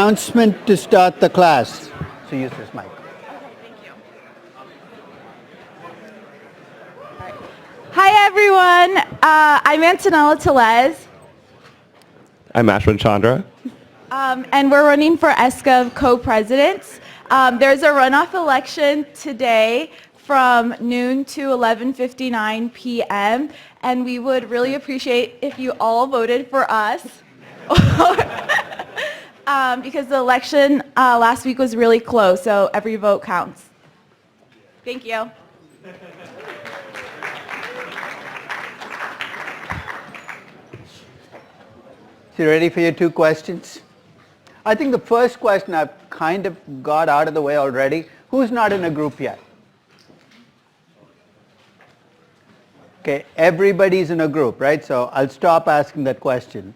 announcement to start the class. So use this mic. Hi, everyone. I'm Antonella Tellez. I'm Ashwin Chandra. And we're running for ESCA co-presidents. There's a runoff election today from noon to 11:59 p.m. And we would really appreciate if you all voted for us. Because the election last week was really close, so every vote counts. Thank you. So you ready for your two questions? I think the first question I've kind of got out of the way already. Who's not in a group yet? Okay, everybody's in a group, right? So I'll stop asking that question.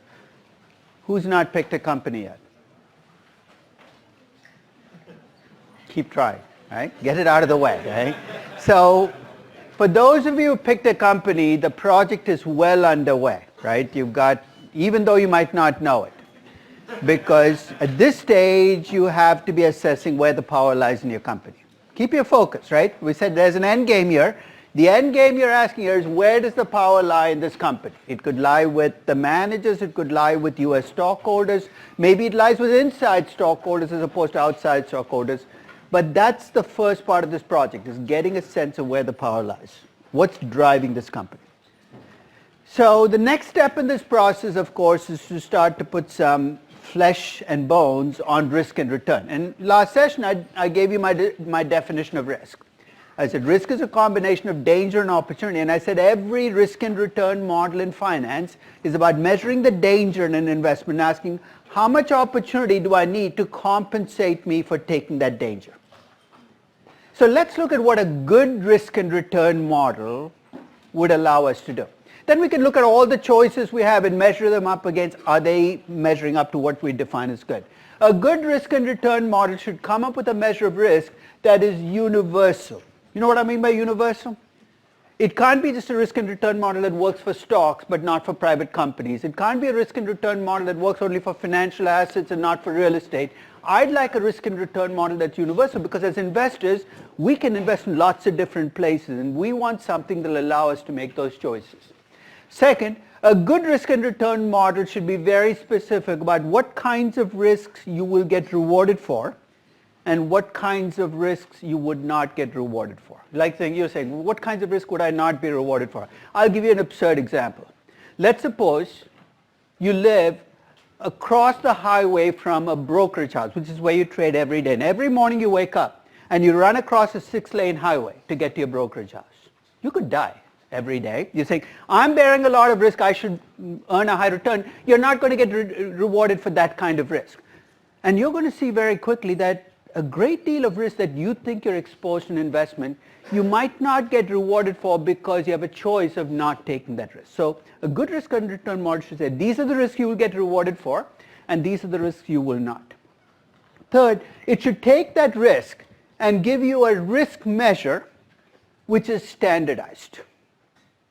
Who's not picked a company yet? Keep trying, right? Get it out of the way, right? So for those of you who picked a company, the project is well underway, right? You've got, even though you might not know it, because at this stage you have to be assessing where the power lies in your company. Keep your focus, right? We said there's an end game here. The end game you're asking here is where does the power lie in this company? It could lie with the managers, it could lie with US stockholders, maybe it lies with inside stockholders as opposed to outside stockholders. But that's the first part of this project, is getting a sense of where the power lies. What's driving this company? So the next step in this process, of course, is to start to put some flesh and bones on risk and return. And last session, I gave you my definition of risk. I said risk is a combination of danger and opportunity. And I said every risk and return model in finance is about measuring the danger in an investment and asking how much opportunity do I need to compensate me for taking that danger. So let's look at what a good risk and return model would allow us to do. Then we can look at all the choices we have and measure them up against, are they measuring up to what we define as good? A good risk and return model should come up with a measure of risk that is universal. You know what I mean by universal? It can't be just a risk and return model that works for stocks but not for private companies. It can't be a risk and return model that works only for financial assets and not for real estate. I'd like a risk and return model that's universal because as investors, we can invest in lots of different places and we want something that will allow us to make those choices. Second, a good risk and return model should be very specific about what kinds of risks you will get rewarded for and what kinds of risks you would not get rewarded for. Like you're saying, well, what kinds of risk would I not be rewarded for? I'll give you an absurd example. Let's suppose you live across the highway from a brokerage house, which is where you trade every day. And every morning you wake up and you run across a 6-lane highway to get to your brokerage house. You could die every day. You're saying, I'm bearing a lot of risk, I should earn a high return. You're not going to get rewarded for that kind of risk. And you're going to see very quickly that a great deal of risk that you think you're exposed to an investment, you might not get rewarded for because you have a choice of not taking that risk. So a good risk and return model should say, these are the risks you will get rewarded for, and these are the risks you will not. Third, it should take that risk and give you a risk measure which is standardized.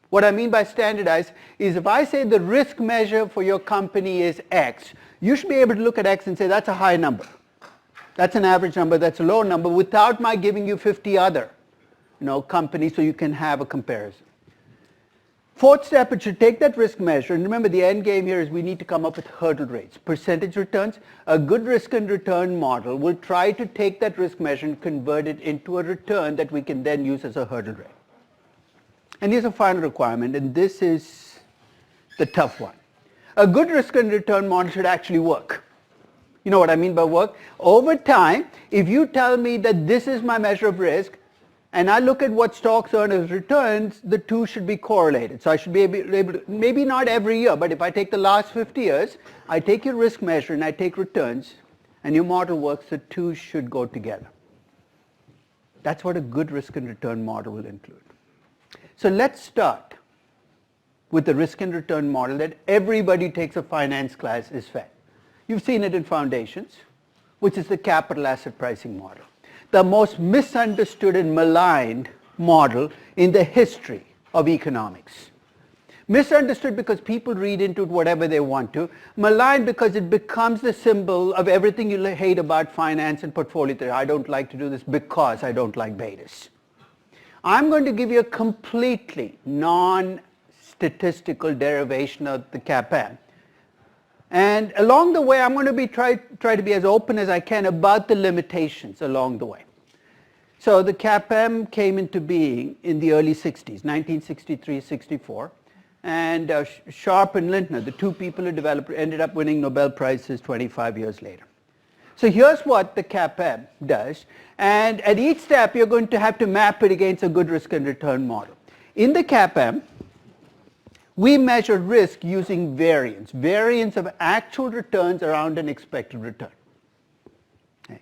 What I mean by standardized is if I say the risk measure for your company is X, you should be able to look at X and say that's a high number. That's an average number, that's a low number, without my giving you 50 other companies so you can have a comparison. Fourth step, it should take that risk measure, and remember the end game here is we need to come up with hurdle rates, percentage returns. A good risk and return model will try to take that risk measure and convert it into a return that we can then use as a hurdle rate. And here's a final requirement, and this is the tough one. A good risk and return model should actually work. You know what I mean by work? Over time, if you tell me that this is my measure of risk, and I look at what stocks earn as returns, the two should be correlated. So I should be able to, maybe not every year, but if I take the last 50 years, I take your risk measure and I take returns, and your model works, the two should go together. That's what a good risk and return model will include. So let's start with the risk and return model that everybody who takes a finance class is fed. You've seen it in foundations, which is the capital asset pricing model. The most misunderstood and maligned model in the history of economics. Misunderstood because people read into it whatever they want to. Maligned because it becomes the symbol of everything you hate about finance and portfolio theory. I don't like to do this because I don't like betas. I'm going to give you a completely non-statistical derivation of the CAPM. And along the way, I'm going to be try to be as open as I can about the limitations along the way. So the CAPM came into being in the early 60s, 1963-64. And Sharp and Lintner, the two people who developed, ended up winning Nobel Prizes 25 years later. So here's what the CAPM does. And at each step, you're going to have to map it against a good risk and return model. In the CAPM, we measure risk using variance of actual returns around an expected return. Okay.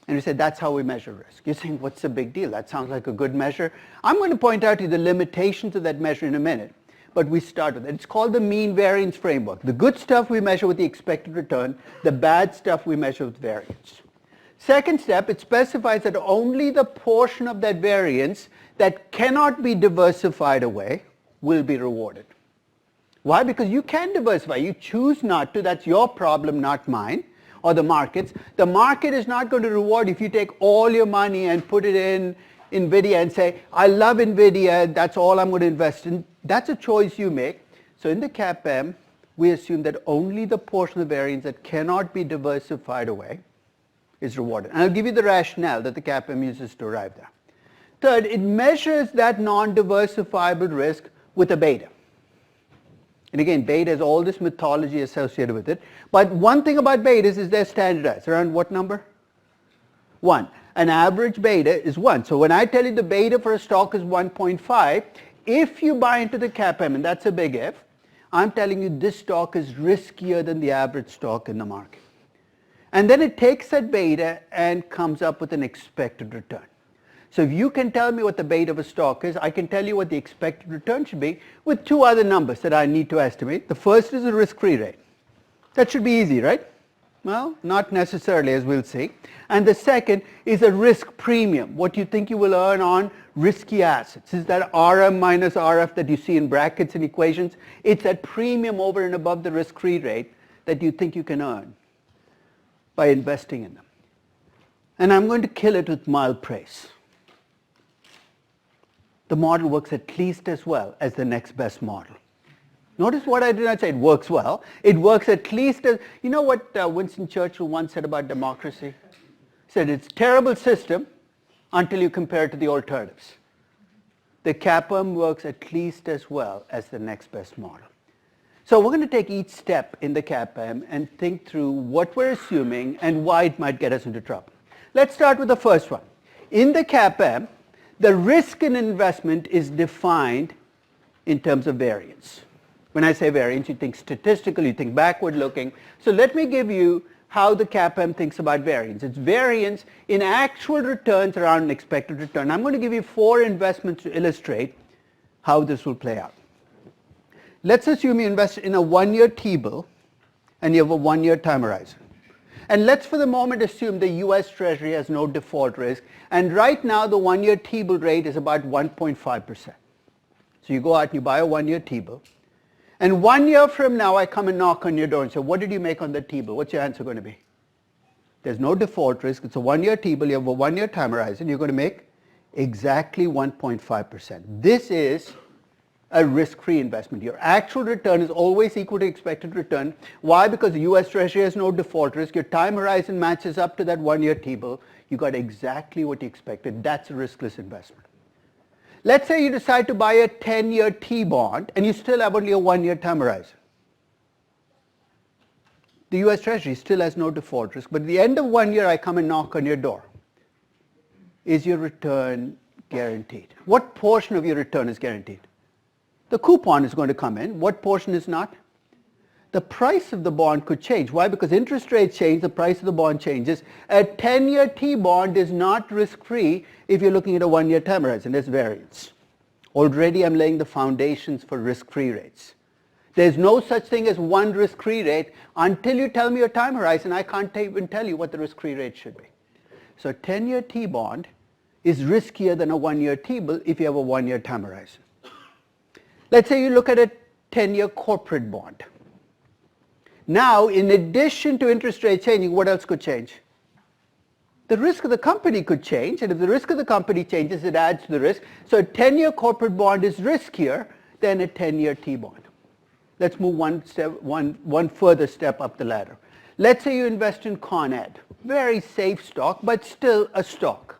And we said that's how we measure risk. You're saying, what's the big deal? That sounds like a good measure. I'm going to point out to you the limitations of that measure in a minute, but we start with it. It's called the Mean-Variance Framework. The good stuff we measure with the expected return. The bad stuff we measure with variance. Second step, it specifies that only the portion of that variance that cannot be diversified away will be rewarded. Why? Because you can diversify. You choose not to. That's your problem, not mine, or the market's. The market is not going to reward if you take all your money and put it in NVIDIA and say, I love NVIDIA, that's all I'm going to invest in. That's a choice you make. So in the CAPM, we assume that only the portion of variance that cannot be diversified away is rewarded. And I'll give you the rationale that the CAPM uses to arrive there. Third, it measures that non-diversifiable risk with a beta. And again, beta has all this mythology associated with it. But one thing about betas is they're standardized. Around what number? 1. An average beta is 1. So when I tell you the beta for a stock is 1.5, if you buy into the CAPM, and that's a big if, I'm telling you this stock is riskier than the average stock in the market. And then it takes that beta and comes up with an expected return. So if you can tell me what the beta of a stock is, I can tell you what the expected return should be with two other numbers that I need to estimate. The first is the risk-free rate. That should be easy, right? Well, not necessarily, as we'll see. And the second is a risk premium, what you think you will earn on risky assets. Is that RM minus RF that you see in brackets and equations? It's that premium over and above the risk-free rate that you think you can earn by investing in them. And I'm going to kill it with mild praise. The model works at least as well as the next best model. Notice what I did not say, it works well. It works at least as, you know what Winston Churchill once said about democracy? He said it's a terrible system until you compare it to the alternatives. The CAPM works at least as well as the next best model. So we're going to take each step in the CAPM and think through what we're assuming and why it might get us into trouble. Let's start with the first one. In the CAPM, the risk in investment is defined in terms of variance. When I say variance, you think statistical, you think backward looking. So let me give you how the CAPM thinks about variance. It's variance in actual returns around an expected return. I'm going to give you 4 investments to illustrate how this will play out. Let's assume you invest in a 1-year T-bill and you have a 1-year time horizon. And let's for the moment assume the US Treasury has no default risk. And right now the 1-year T-bill rate is about 1.5%. So you go out and you buy a 1-year T-bill. And 1 year from now I come and knock on your door and say, what did you make on the T-bill? What's your answer going to be? There's no default risk. It's a 1-year T-bill. You have a 1-year time horizon. You're going to make exactly 1.5%. This is a risk-free investment. Your actual return is always equal to expected return. Why? Because the US Treasury has no default risk. Your time horizon matches up to that 1-year T-bill. You got exactly what you expected. That's a riskless investment. Let's say you decide to buy a 10-year T-bond and you still have only a 1-year time horizon. The US Treasury still has no default risk, but at the end of 1 year I come and knock on your door. Is your return guaranteed? What portion of your return is guaranteed? The coupon is going to come in. What portion is not? The price of the bond could change. Why? Because interest rates change, the price of the bond changes. A 10-year T-bond is not risk-free if you're looking at a 1-year time horizon. There's variance. Already I'm laying the foundations for risk-free rates. There's no such thing as one risk-free rate. Until you tell me your time horizon, I can't even tell you what the risk-free rate should be. So a 10-year T-bond is riskier than a 1-year T-bill if you have a 1-year time horizon. Let's say you look at a 10-year corporate bond. Now, in addition to interest rates changing, what else could change? The risk of the company could change, and if the risk of the company changes, it adds to the risk. So a 10-year corporate bond is riskier than a 10-year T-bond. Let's move one further step up the ladder. Let's say you invest in Con Ed. Very safe stock, but still a stock.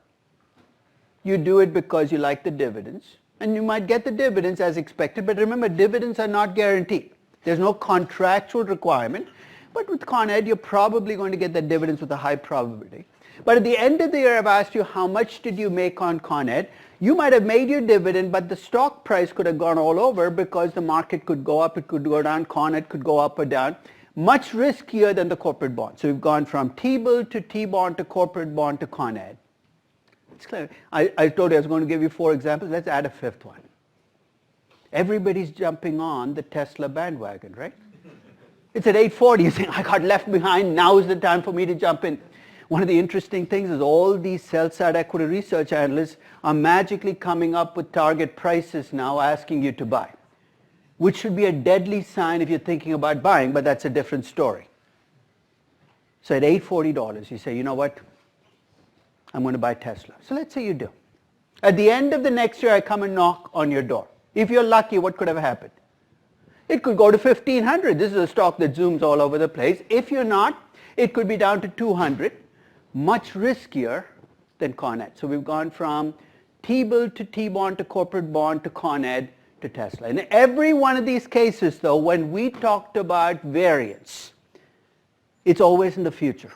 You do it because you like the dividends, and you might get the dividends as expected, but remember, dividends are not guaranteed. There's no contractual requirement, but with Con Ed, you're probably going to get the dividends with a high probability. But at the end of the year, I've asked you how much did you make on Con Ed. You might have made your dividend, but the stock price could have gone all over because the market could go up, it could go down, Con Ed could go up or down. Much riskier than the corporate bond. So we've gone from T-bill to T-bond to corporate bond to Con Ed. It's clear. I told you I was going to give you 4 examples. Let's add a 5th one. Everybody's jumping on the Tesla bandwagon, right? It's at 8:40. You think, I got left behind. Now is the time for me to jump in. One of the interesting things is all these sell-side equity research analysts are magically coming up with target prices now asking you to buy, which should be a deadly sign if you're thinking about buying, but that's a different story. So at $840, you say, you know what? I'm going to buy Tesla. So let's say you do. At the end of the next year, I come and knock on your door. If you're lucky, what could have happened? It could go to 1,500. This is a stock that zooms all over the place. If you're not, it could be down to 200. Much riskier than Con Ed. So we've gone from T-bill to T-bond to corporate bond to Con Ed to Tesla. In every one of these cases, though, when we talked about variance, it's always in the future.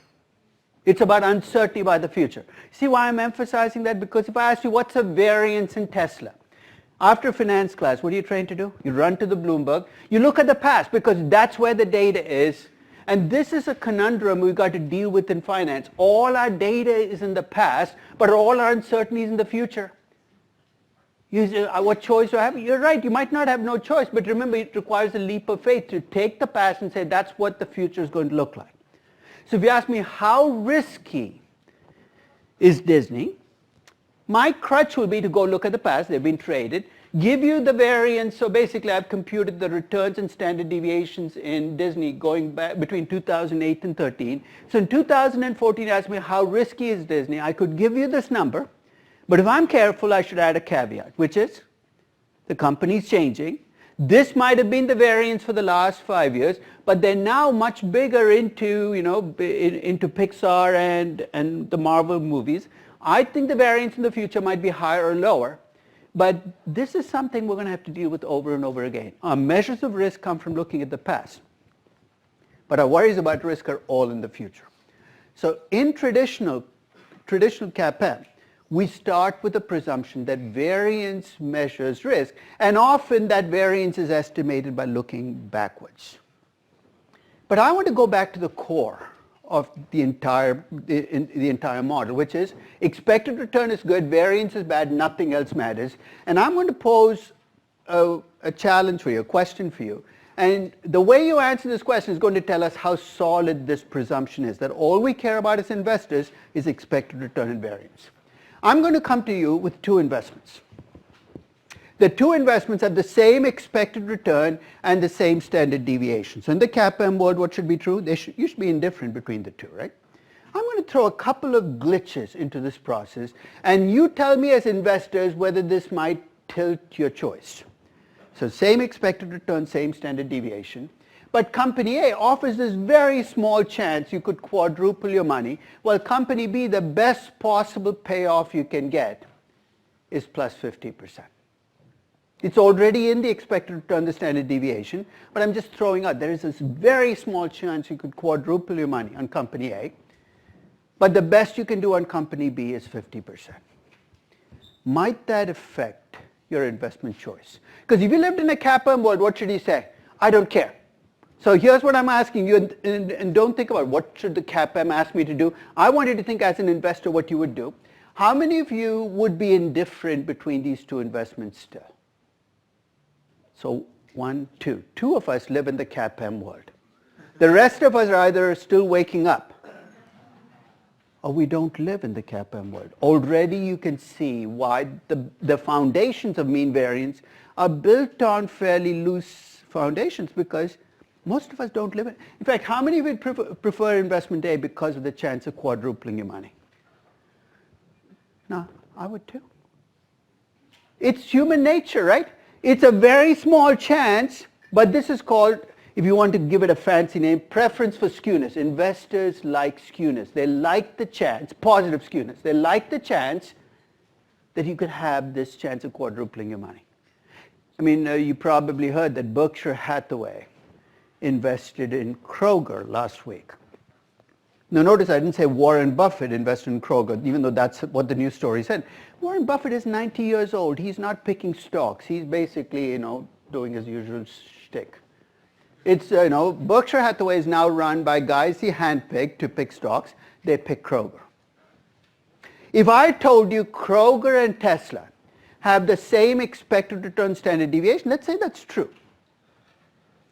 It's about uncertainty about the future. See why I'm emphasizing that? Because if I ask you what's a variance in Tesla, after finance class, what are you trained to do? You run to the Bloomberg. You look at the past because that's where the data is. And this is a conundrum we've got to deal with in finance. All our data is in the past, but all our uncertainty is in the future. You say, what choice do I have? You're right, you might not have no choice, but remember it requires a leap of faith to take the past and say that's what the future is going to look like. So if you ask me how risky is Disney, my crutch will be to go look at the past, they've been traded, give you the variance. So basically I've computed the returns and standard deviations in Disney going back between 2008 and 13. So in 2014, ask me how risky is Disney. I could give you this number, but if I'm careful, I should add a caveat, which is the company's changing. This might have been the variance for the last 5 years, but they're now much bigger into, into Pixar and the Marvel movies. I think the variance in the future might be higher or lower, but this is something we're going to have to deal with over and over again. Our measures of risk come from looking at the past, but our worries about risk are all in the future. So in traditional CAPM, we start with the presumption that variance measures risk, and often that variance is estimated by looking backwards. But I want to go back to the core of the entire model, which is expected return is good, variance is bad, nothing else matters. And I'm going to pose a challenge for you, a question for you. And the way you answer this question is going to tell us how solid this presumption is, that all we care about as investors is expected return and variance. I'm going to come to you with 2 investments. The 2 investments have the same expected return and the same standard deviation. So in the CAPM world, what should be true? You should be indifferent between the 2, right? I'm going to throw a couple of glitches into this process, and you tell me as investors whether this might tilt your choice. So same expected return, same standard deviation. But company A offers this very small chance you could quadruple your money, while company B, the best possible payoff you can get is plus 50%. It's already in the expected return, the standard deviation, but I'm just throwing out, there is this very small chance you could quadruple your money on company A, but the best you can do on company B is 50%. Might that affect your investment choice? Because if you lived in a CAPM world, what should you say? I don't care. So here's what I'm asking you, and don't think about what should the CAPM ask me to do. I want you to think as an investor what you would do. How many of you would be indifferent between these 2 investments still? So 1, 2. 2 of us live in the CAPM world. The rest of us are either still waking up or we don't live in the CAPM world. Already you can see why the foundations of mean variance are built on fairly loose foundations because most of us don't live in. In fact, how many would prefer investment A because of the chance of quadrupling your money? No, I would too. It's human nature, right? It's a very small chance, but this is called, if you want to give it a fancy name, preference for skewness. Investors like skewness. They like the chance, positive skewness. They like the chance that you could have this chance of quadrupling your money. I mean, you probably heard that Berkshire Hathaway invested in Kroger last week. Now notice I didn't say Warren Buffett invested in Kroger, even though that's what the news story said. Warren Buffett is 90 years old. He's not picking stocks. He's basically, doing his usual shtick. It's, Berkshire Hathaway is now run by guys he handpicked to pick stocks. They pick Kroger. If I told you Kroger and Tesla have the same expected return standard deviation, let's say that's true.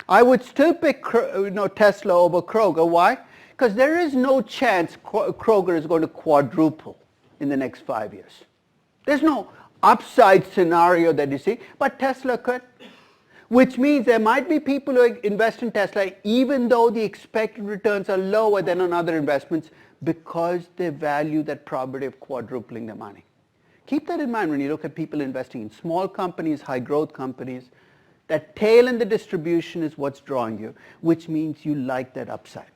I would still pick Tesla over Kroger. Why? Because there is no chance Kroger is going to quadruple in the next 5 years. There's no upside scenario that you see, but Tesla could. Which means there might be people who invest in Tesla even though the expected returns are lower than on other investments because they value that probability of quadrupling their money. Keep that in mind when you look at people investing in small companies, high growth companies. That tail in the distribution is what's drawing you, which means you like that upside.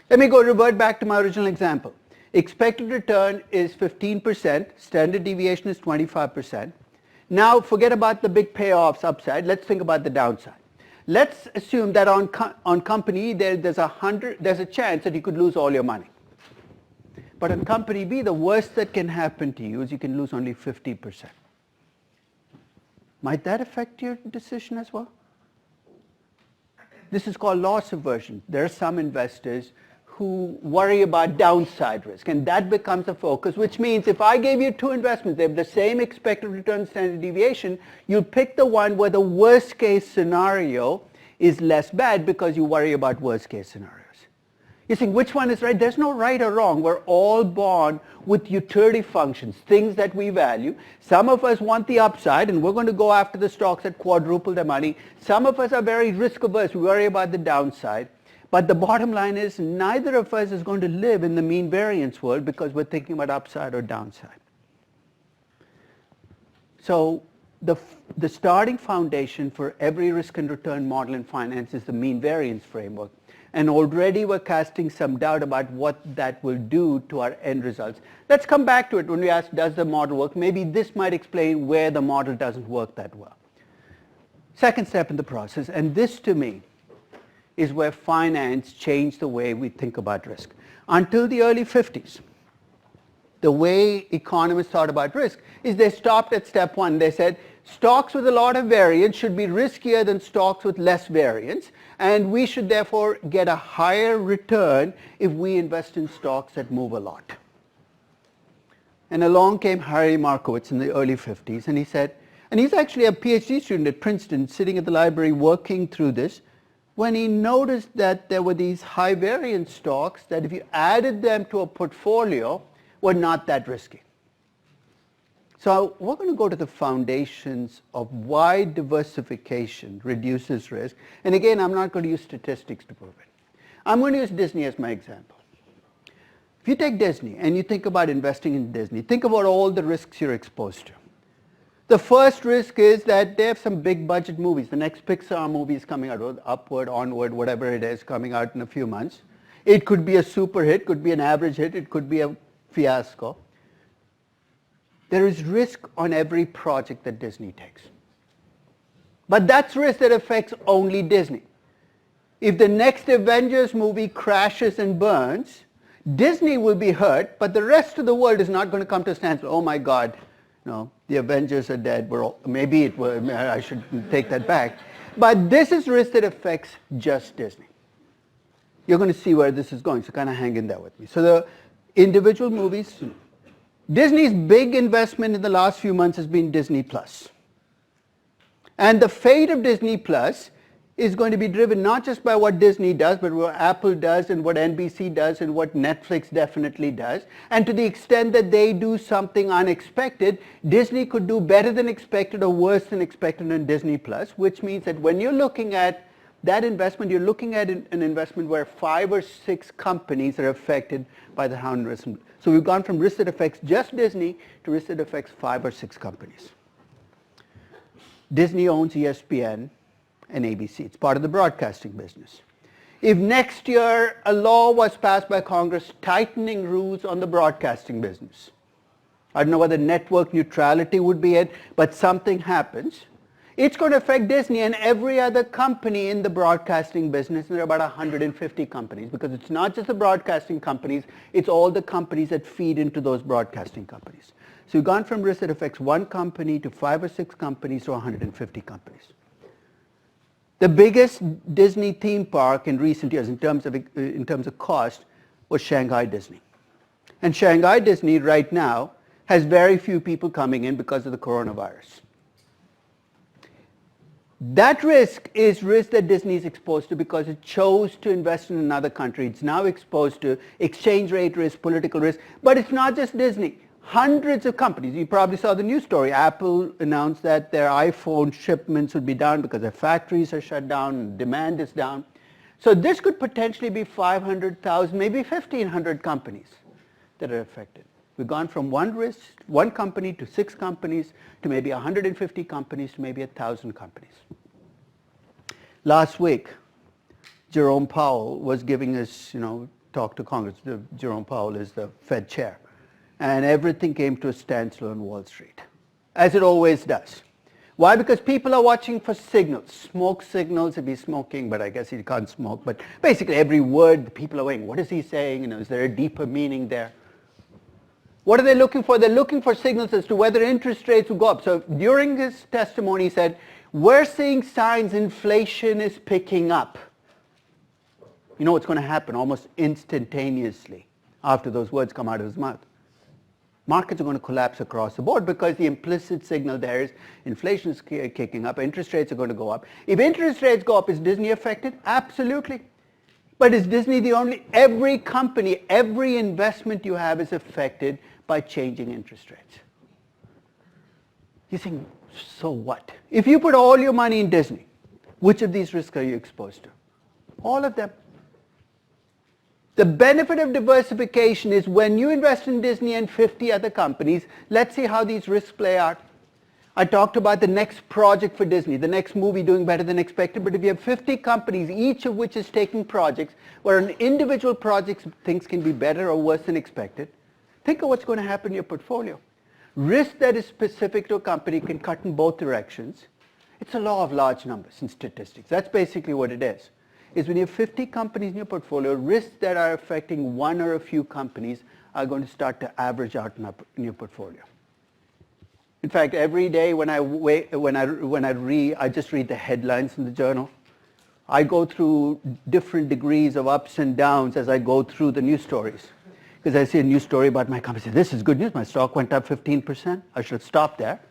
Let me revert back to my original example. Expected return is 15%, standard deviation is 25%. Now forget about the big payoffs upside, let's think about the downside. Let's assume that on company there's a chance that you could lose all your money. But on company B, the worst that can happen to you is you can lose only 50%. Might that affect your decision as well? This is called loss aversion. There are some investors who worry about downside risk, and that becomes a focus, which means if I gave you two investments, they have the same expected return standard deviation, you'll pick the one where the worst case scenario is less bad because you worry about worst case scenarios. You think which one is right? There's no right or wrong. We're all born with utility functions, things that we value. Some of us want the upside and we're going to go after the stocks that quadruple their money. Some of us are very risk averse. We worry about the downside. But the bottom line is neither of us is going to live in the mean variance world because we're thinking about upside or downside. So the starting foundation for every risk and return model in finance is the mean variance framework. And already we're casting some doubt about what that will do to our end results. Let's come back to it when we ask, does the model work? Maybe this might explain where the model doesn't work that well. Second step in the process, and this to me is where finance changed the way we think about risk. Until the early 50s, the way economists thought about risk is they stopped at step one. They said stocks with a lot of variance should be riskier than stocks with less variance, and we should therefore get a higher return if we invest in stocks that move a lot. And along came Harry Markowitz in the early 50s, and he said, and he's actually a PhD student at Princeton, sitting at the library working through this, when he noticed that there were these high variance stocks that if you added them to a portfolio were not that risky. So we're going to go to the foundations of why diversification reduces risk. And again, I'm not going to use statistics to prove it. I'm going to use Disney as my example. If you take Disney and you think about investing in Disney, think about all the risks you're exposed to. The first risk is that they have some big budget movies. The next Pixar movie is coming out, Upward, Onward, whatever it is, coming out in a few months. It could be a super hit, could be an average hit, it could be a fiasco. There is risk on every project that Disney takes. But that's risk that affects only Disney. If the next Avengers movie crashes and burns, Disney will be hurt, but the rest of the world is not going to come to a standstill. Oh my God, no, the Avengers are dead. Maybe it will, I should take that back. But this is risk that affects just Disney. You're going to see where this is going, so kind of hang in there with me. So the individual movies, Disney's big investment in the last few months has been Disney Plus. And the fate of Disney Plus is going to be driven not just by what Disney does, but what Apple does and what NBC does and what Netflix definitely does. And to the extent that they do something unexpected, Disney could do better than expected or worse than expected on Disney Plus, which means that when you're looking at that investment, you're looking at an investment where 5 or 6 companies are affected by the hound risk. So we've gone from risk that affects just Disney to risk that affects 5 or 6 companies. Disney owns ESPN and ABC. It's part of the broadcasting business. If next year a law was passed by Congress tightening rules on the broadcasting business, I don't know whether network neutrality would be it, but something happens, it's going to affect Disney and every other company in the broadcasting business. And there are about 150 companies, because it's not just the broadcasting companies, it's all the companies that feed into those broadcasting companies. So we've gone from risk that affects 1 company to 5 or 6 companies to 150 companies. The biggest Disney theme park in recent years in terms of cost was Shanghai Disney. And Shanghai Disney right now has very few people coming in because of the coronavirus. That risk is risk that Disney is exposed to because it chose to invest in another country. It's now exposed to exchange rate risk, political risk, but it's not just Disney. Hundreds of companies, you probably saw the news story, Apple announced that their iPhone shipments would be down because their factories are shut down and demand is down. So this could potentially be 500,000, maybe 1,500 companies that are affected. We've gone from one company to 6 companies to maybe 150 companies to maybe 1,000 companies. Last week, Jerome Powell was giving us, talk to Congress. Jerome Powell is the Fed chair. And everything came to a standstill on Wall Street, as it always does. Why? Because people are watching for signals, smoke signals if he's smoking, but I guess he can't smoke. But basically every word, people are waiting. What is he saying? Is there a deeper meaning there? What are they looking for? They're looking for signals as to whether interest rates will go up. So during his testimony, he said, we're seeing signs inflation is picking up. You know what's going to happen almost instantaneously after those words come out of his mouth? Markets are going to collapse across the board because the implicit signal there is inflation is kicking up, interest rates are going to go up. If interest rates go up, is Disney affected? Absolutely. But is Disney the only? Every company, every investment you have is affected by changing interest rates. You think, so what? If you put all your money in Disney, which of these risks are you exposed to? All of them. The benefit of diversification is when you invest in Disney and 50 other companies, let's see how these risks play out. I talked about the next project for Disney, the next movie doing better than expected, but if you have 50 companies, each of which is taking projects where an individual project things can be better or worse than expected, think of what's going to happen in your portfolio. Risk that is specific to a company can cut in both directions. It's a law of large numbers in statistics. That's basically what it is when you have 50 companies in your portfolio, risks that are affecting one or a few companies are going to start to average out in your portfolio. In fact, every day when I read, I just read the headlines in the journal. I go through different degrees of ups and downs as I go through the news stories. Because I see a news story about my company, I say, this is good news, my stock went up 15%. I should stop there.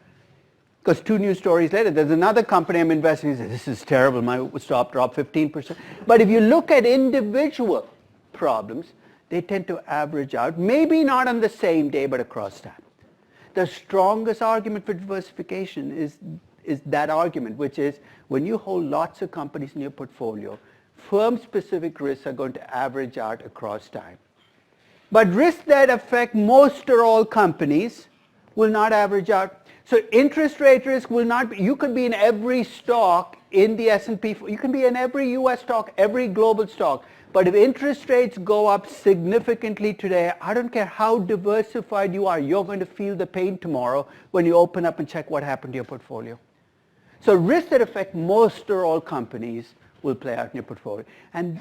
Because 2 news stories later, there's another company I'm investing in, says, this is terrible, my stock dropped 15%. But if you look at individual problems, they tend to average out, maybe not on the same day, but across time. The strongest argument for diversification is that argument, which is when you hold lots of companies in your portfolio, firm-specific risks are going to average out across time. But risks that affect most or all companies will not average out. So interest rate risk will not be, you could be in every stock in the S&P, you can be in every US stock, every global stock. But if interest rates go up significantly today, I don't care how diversified you are, you're going to feel the pain tomorrow when you open up and check what happened to your portfolio. So risks that affect most or all companies will play out in your portfolio. And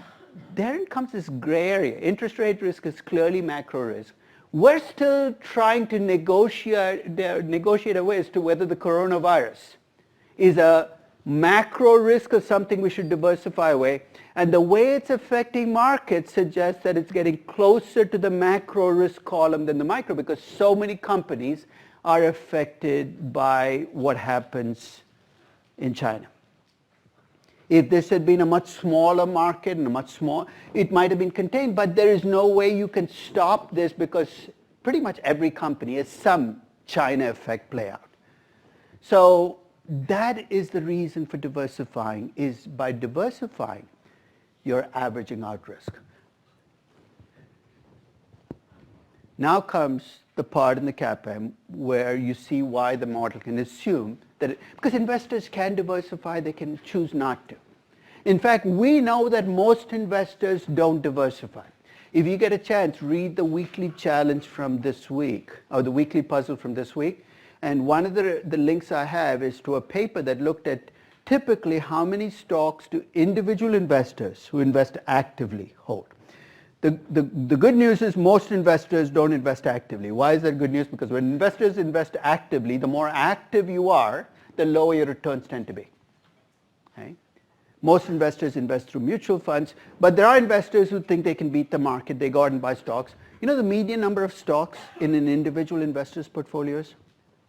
therein comes this gray area. Interest rate risk is clearly macro risk. We're still trying to negotiate a way as to whether the coronavirus is a macro risk or something we should diversify away. And the way it's affecting markets suggests that it's getting closer to the macro risk column than the micro, because so many companies are affected by what happens in China. If this had been a much smaller market and it might have been contained, but there is no way you can stop this because pretty much every company has some China effect play out. So that is the reason for diversifying, is by diversifying, you're averaging out risk. Now comes the part in the CAPM where you see why the model can assume that, because investors can diversify, they can choose not to. In fact, we know that most investors don't diversify. If you get a chance, read the weekly challenge from this week, or the weekly puzzle from this week. And one of the links I have is to a paper that looked at typically how many stocks do individual investors who invest actively hold. The good news is most investors don't invest actively. Why is that good news? Because when investors invest actively, the more active you are, the lower your returns tend to be. Okay? Most investors invest through mutual funds, but there are investors who think they can beat the market. They go out and buy stocks. You know the median number of stocks in an individual investor's portfolio is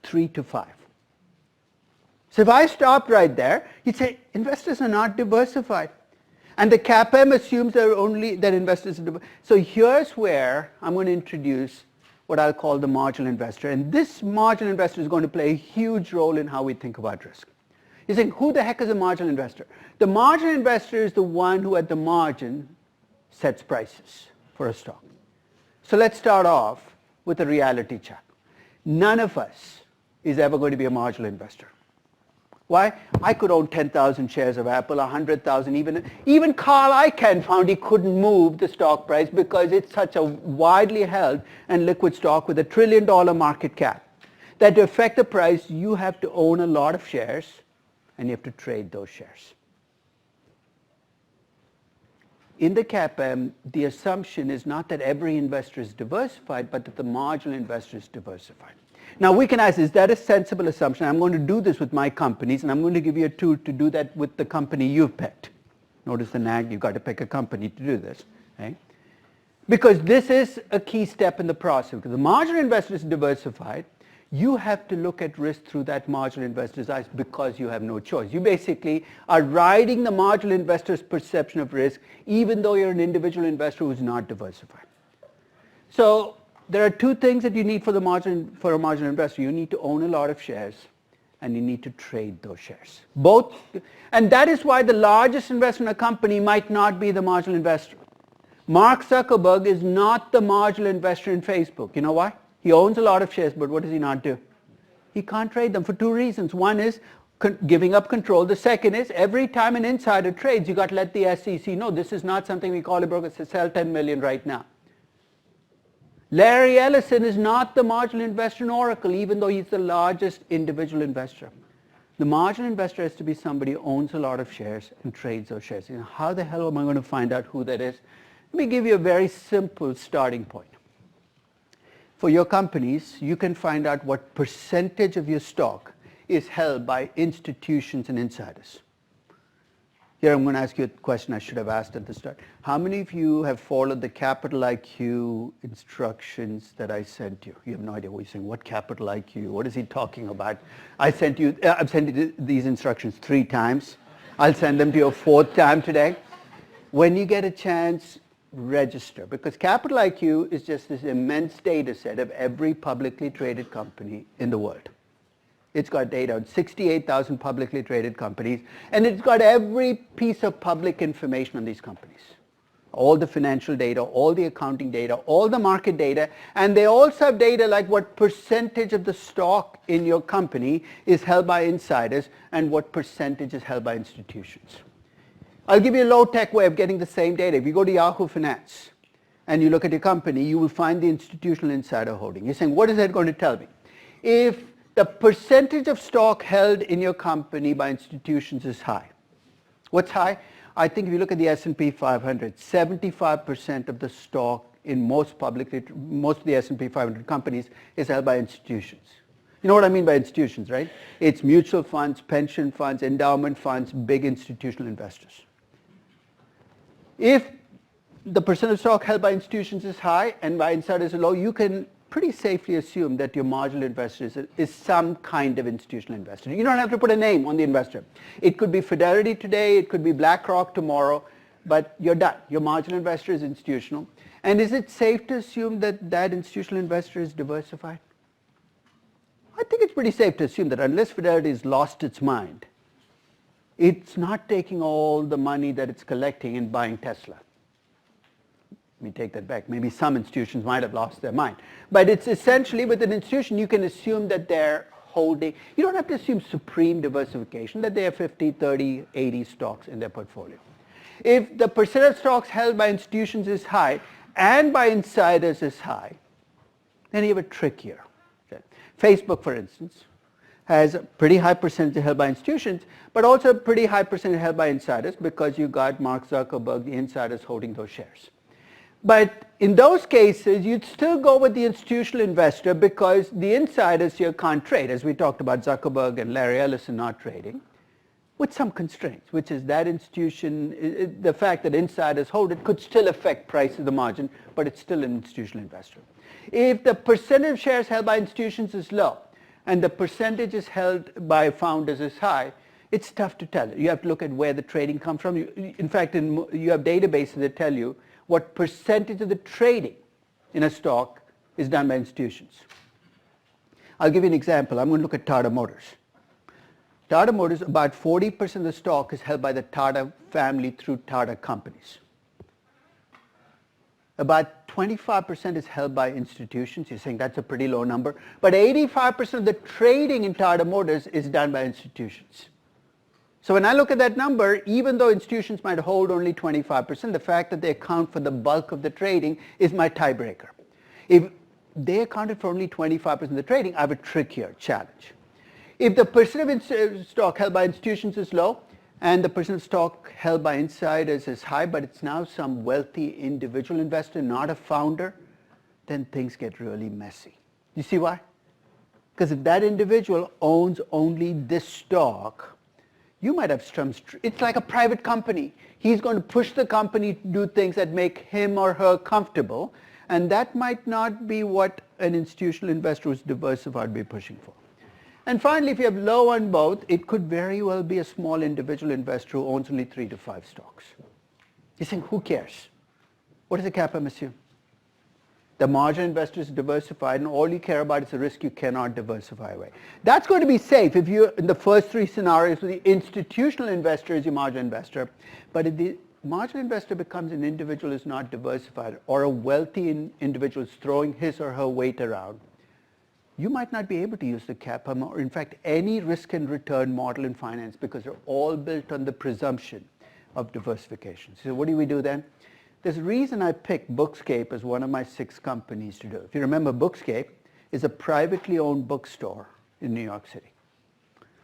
3 to 5. So if I stopped right there, you'd say investors are not diversified. And the CAPM assumes that investors are diversified. So here's where I'm going to introduce what I'll call the marginal investor. And this marginal investor is going to play a huge role in how we think about risk. You're saying, who the heck is a marginal investor? The marginal investor is the one who at the margin sets prices for a stock. So let's start off with a reality check. None of us is ever going to be a marginal investor. Why? I could own 10,000 shares of Apple, 100,000, even Carl Icahn found he couldn't move the stock price because it's such a widely held and liquid stock with $1 trillion market cap that to affect the price, you have to own a lot of shares and you have to trade those shares. In the CAPM, the assumption is not that every investor is diversified, but that the marginal investor is diversified. Now we can ask, is that a sensible assumption? I'm going to do this with my companies, and I'm going to give you a tool to do that with the company you've picked. Notice the nag, you've got to pick a company to do this. Okay? Because this is a key step in the process. Because the marginal investor is diversified, you have to look at risk through that marginal investor's eyes because you have no choice. You basically are riding the marginal investor's perception of risk even though you're an individual investor who's not diversified. So there are two things that you need for a marginal investor. You need to own a lot of shares and you need to trade those shares. Both, and that is why the largest investor in a company might not be the marginal investor. Mark Zuckerberg is not the marginal investor in Facebook. You know why? He owns a lot of shares, but what does he not do? He can't trade them for two reasons. One is giving up control. The second is every time an insider trades, you got to let the SEC know this is not something we call a broker. Say sell 10 million right now. Larry Ellison is not the marginal investor in Oracle, even though he's the largest individual investor. The marginal investor has to be somebody who owns a lot of shares and trades those shares. You know, how the hell am I going to find out who that is? Let me give you a very simple starting point. For your companies, you can find out what percentage of your stock is held by institutions and insiders. Here I'm going to ask you a question I should have asked at the start. How many of you have followed the Capital IQ instructions that I sent you? You have no idea what you're saying. What Capital IQ? What is he talking about? I've sent you these instructions 3 times. I'll send them to you a 4th time today. When you get a chance, register, because Capital IQ is just this immense data set of every publicly traded company in the world. It's got data on 68,000 publicly traded companies, and it's got every piece of public information on these companies. All the financial data, all the accounting data, all the market data, and they also have data like what percentage of the stock in your company is held by insiders and what percentage is held by institutions. I'll give you a low-tech way of getting the same data. If you go to Yahoo Finance and you look at your company, you will find the institutional insider holding. You're saying, what is that going to tell me? If the percentage of stock held in your company by institutions is high. What's high? I think if you look at the S&P 500, 75% of the stock in most of the S&P 500 companies is held by institutions. You know what I mean by institutions, right? It's mutual funds, pension funds, endowment funds, big institutional investors. If the percent of stock held by institutions is high and by insiders is low, you can pretty safely assume that your marginal investor is some kind of institutional investor. You don't have to put a name on the investor. It could be Fidelity today, it could be BlackRock tomorrow, but you're done. Your marginal investor is institutional. And is it safe to assume that that institutional investor is diversified? I think it's pretty safe to assume that unless Fidelity has lost its mind, it's not taking all the money that it's collecting and buying Tesla. Let me take that back. Maybe some institutions might have lost their mind. But it's essentially with an institution, you can assume that they're holding, you don't have to assume supreme diversification, that they have 50, 30, 80 stocks in their portfolio. If the percent of stocks held by institutions is high and by insiders is high, then you have a trick here. Okay. Facebook, for instance, has a pretty high percentage held by institutions, but also a pretty high percentage held by insiders because you got Mark Zuckerberg, the insiders holding those shares. But in those cases, you'd still go with the institutional investor because the insiders here can't trade, as we talked about Zuckerberg and Larry Ellison not trading, with some constraints, which is that institution, the fact that insiders hold it could still affect price of the margin, but it's still an institutional investor. If the percentage of shares held by institutions is low and the percentages held by founders is high, it's tough to tell. You have to look at where the trading comes from. In fact, you have databases that tell you what percentage of the trading in a stock is done by institutions. I'll give you an example. I'm going to look at Tata Motors. Tata Motors, about 40% of the stock is held by the Tata family through Tata companies. About 25% is held by institutions. You're saying that's a pretty low number. But 85% of the trading in Tata Motors is done by institutions. So when I look at that number, even though institutions might hold only 25%, the fact that they account for the bulk of the trading is my tiebreaker. If they accounted for only 25% of the trading, I have a trickier challenge. If the percent of stock held by institutions is low and the percent of stock held by insiders is high, but it's now some wealthy individual investor, not a founder, then things get really messy. You see why? Because if that individual owns only this stock, you might have some, it's like a private company. He's going to push the company to do things that make him or her comfortable, and that might not be what an institutional investor who's diversified would be pushing for. And finally, if you have low on both, it could very well be a small individual investor who owns only 3 to 5 stocks. You're saying, who cares? What does the CAPM assume? The marginal investor is diversified, and all you care about is the risk you cannot diversify away. That's going to be safe if you're in the first 3 scenarios where the institutional investor is your marginal investor. But if the marginal investor becomes an individual who is not diversified, or a wealthy individual is throwing his or her weight around, you might not be able to use the CAPM or in fact any risk and return model in finance because they're all built on the presumption of diversification. So what do we do then? There's a reason I picked Bookscape as one of my 6 companies to do. If you remember, Bookscape is a privately owned bookstore in New York City.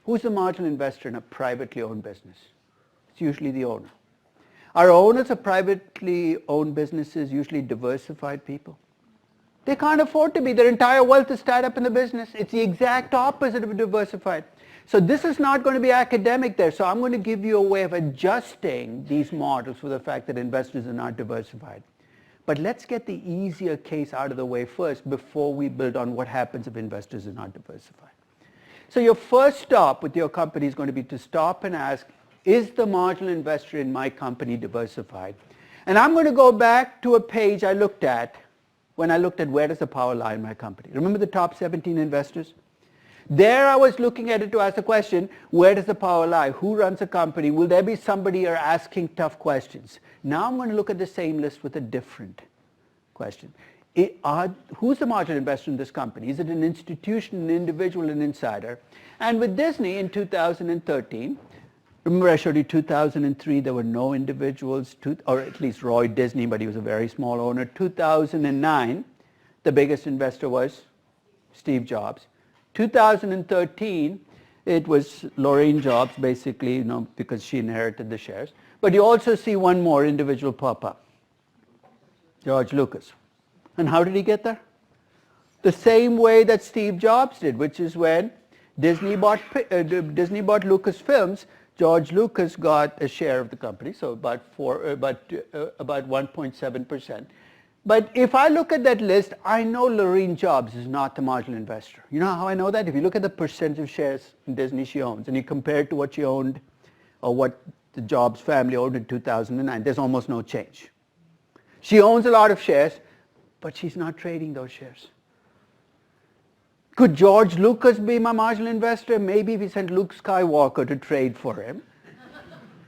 Who's the marginal investor in a privately owned business? It's usually the owner. Are owners of privately owned businesses usually diversified people? They can't afford to be. Their entire wealth is tied up in the business. It's the exact opposite of diversified. So this is not going to be academic there. So I'm going to give you a way of adjusting these models for the fact that investors are not diversified. But let's get the easier case out of the way first before we build on what happens if investors are not diversified. So your first stop with your company is going to be to stop and ask, is the marginal investor in my company diversified? And I'm going to go back to a page I looked at when I looked at where does the power lie in my company. Remember the top 17 investors? There I was looking at it to ask the question, where does the power lie? Who runs the company? Will there be somebody here asking tough questions? Now I'm going to look at the same list with a different question. Who's the marginal investor in this company? Is it an institution, an individual, an insider? And with Disney in 2013, remember I showed you 2003, there were no individuals, or at least Roy Disney, but he was a very small owner. 2009, the biggest investor was Steve Jobs. 2013, it was Lorraine Jobs, basically, because she inherited the shares. But you also see one more individual pop up, George Lucas. And how did he get there? The same way that Steve Jobs did, which is when Disney bought Lucasfilms, George Lucas got a share of the company, so about 1.7%. But if I look at that list, I know Lorraine Jobs is not the marginal investor. You know how I know that? If you look at the percentage of shares in Disney she owns and you compare it to what she owned or what the Jobs family owned in 2009, there's almost no change. She owns a lot of shares, but she's not trading those shares. Could George Lucas be my marginal investor? Maybe if he sent Luke Skywalker to trade for him.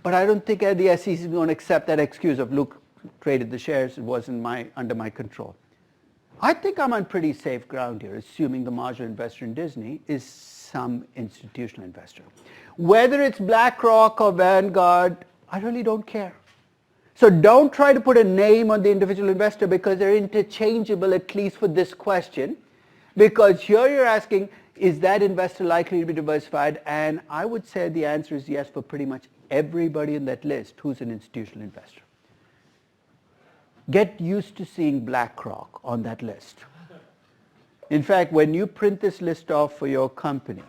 But I don't think the SEC is going to accept that excuse of Luke traded the shares, it wasn't under my control. I think I'm on pretty safe ground here, assuming the marginal investor in Disney is some institutional investor. Whether it's BlackRock or Vanguard, I really don't care. So don't try to put a name on the individual investor because they're interchangeable, at least for this question. Because here you're asking, is that investor likely to be diversified? And I would say the answer is yes for pretty much everybody in that list who's an institutional investor. Get used to seeing BlackRock on that list. In fact, when you print this list off for your company,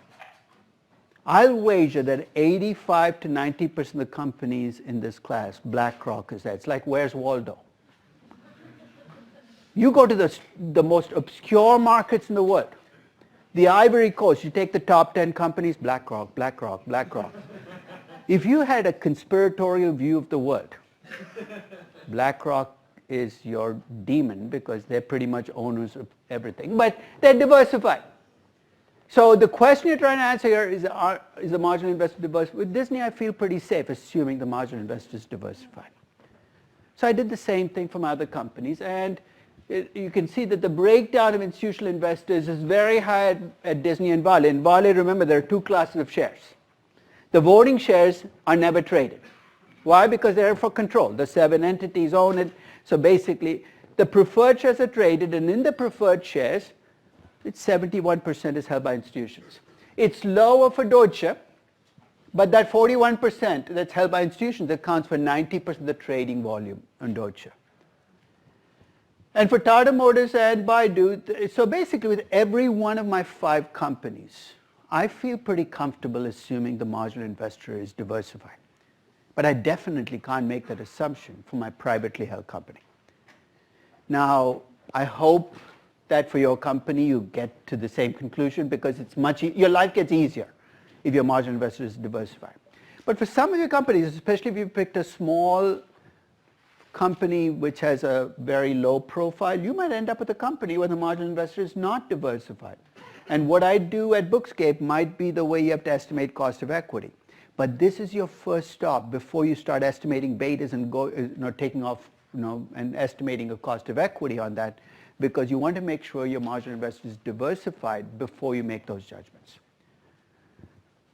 I'll wager that 85 to 90% of the companies in this class, BlackRock is there. It's like Where's Waldo? You go to the most obscure markets in the world. The Ivory Coast, you take the top 10 companies, BlackRock, BlackRock, BlackRock. If you had a conspiratorial view of the world, BlackRock is your demon because they're pretty much owners of everything, but they're diversified. So the question you're trying to answer here is the marginal investor diversified? With Disney, I feel pretty safe assuming the marginal investor is diversified. So I did the same thing for my other companies, and you can see that the breakdown of institutional investors is very high at Disney and Wiley. In Wiley, remember, there are two classes of shares. The voting shares are never traded. Why? Because they're for control. The 7 entities own it. So basically, the preferred shares are traded, and in the preferred shares, it's 71% is held by institutions. It's lower for Deutsche, but that 41% that's held by institutions accounts for 90% of the trading volume on Deutsche. And for Tata Motors and Baidu, so basically with every one of my 5 companies, I feel pretty comfortable assuming the marginal investor is diversified. But I definitely can't make that assumption for my privately held company. Now, I hope that for your company you get to the same conclusion because it's your life gets easier if your marginal investor is diversified. But for some of your companies, especially if you picked a small company which has a very low profile, you might end up with a company where the marginal investor is not diversified. And what I do at Bookscape might be the way you have to estimate cost of equity. But this is your first stop before you start estimating betas and taking off and estimating a cost of equity on that, because you want to make sure your marginal investor is diversified before you make those judgments.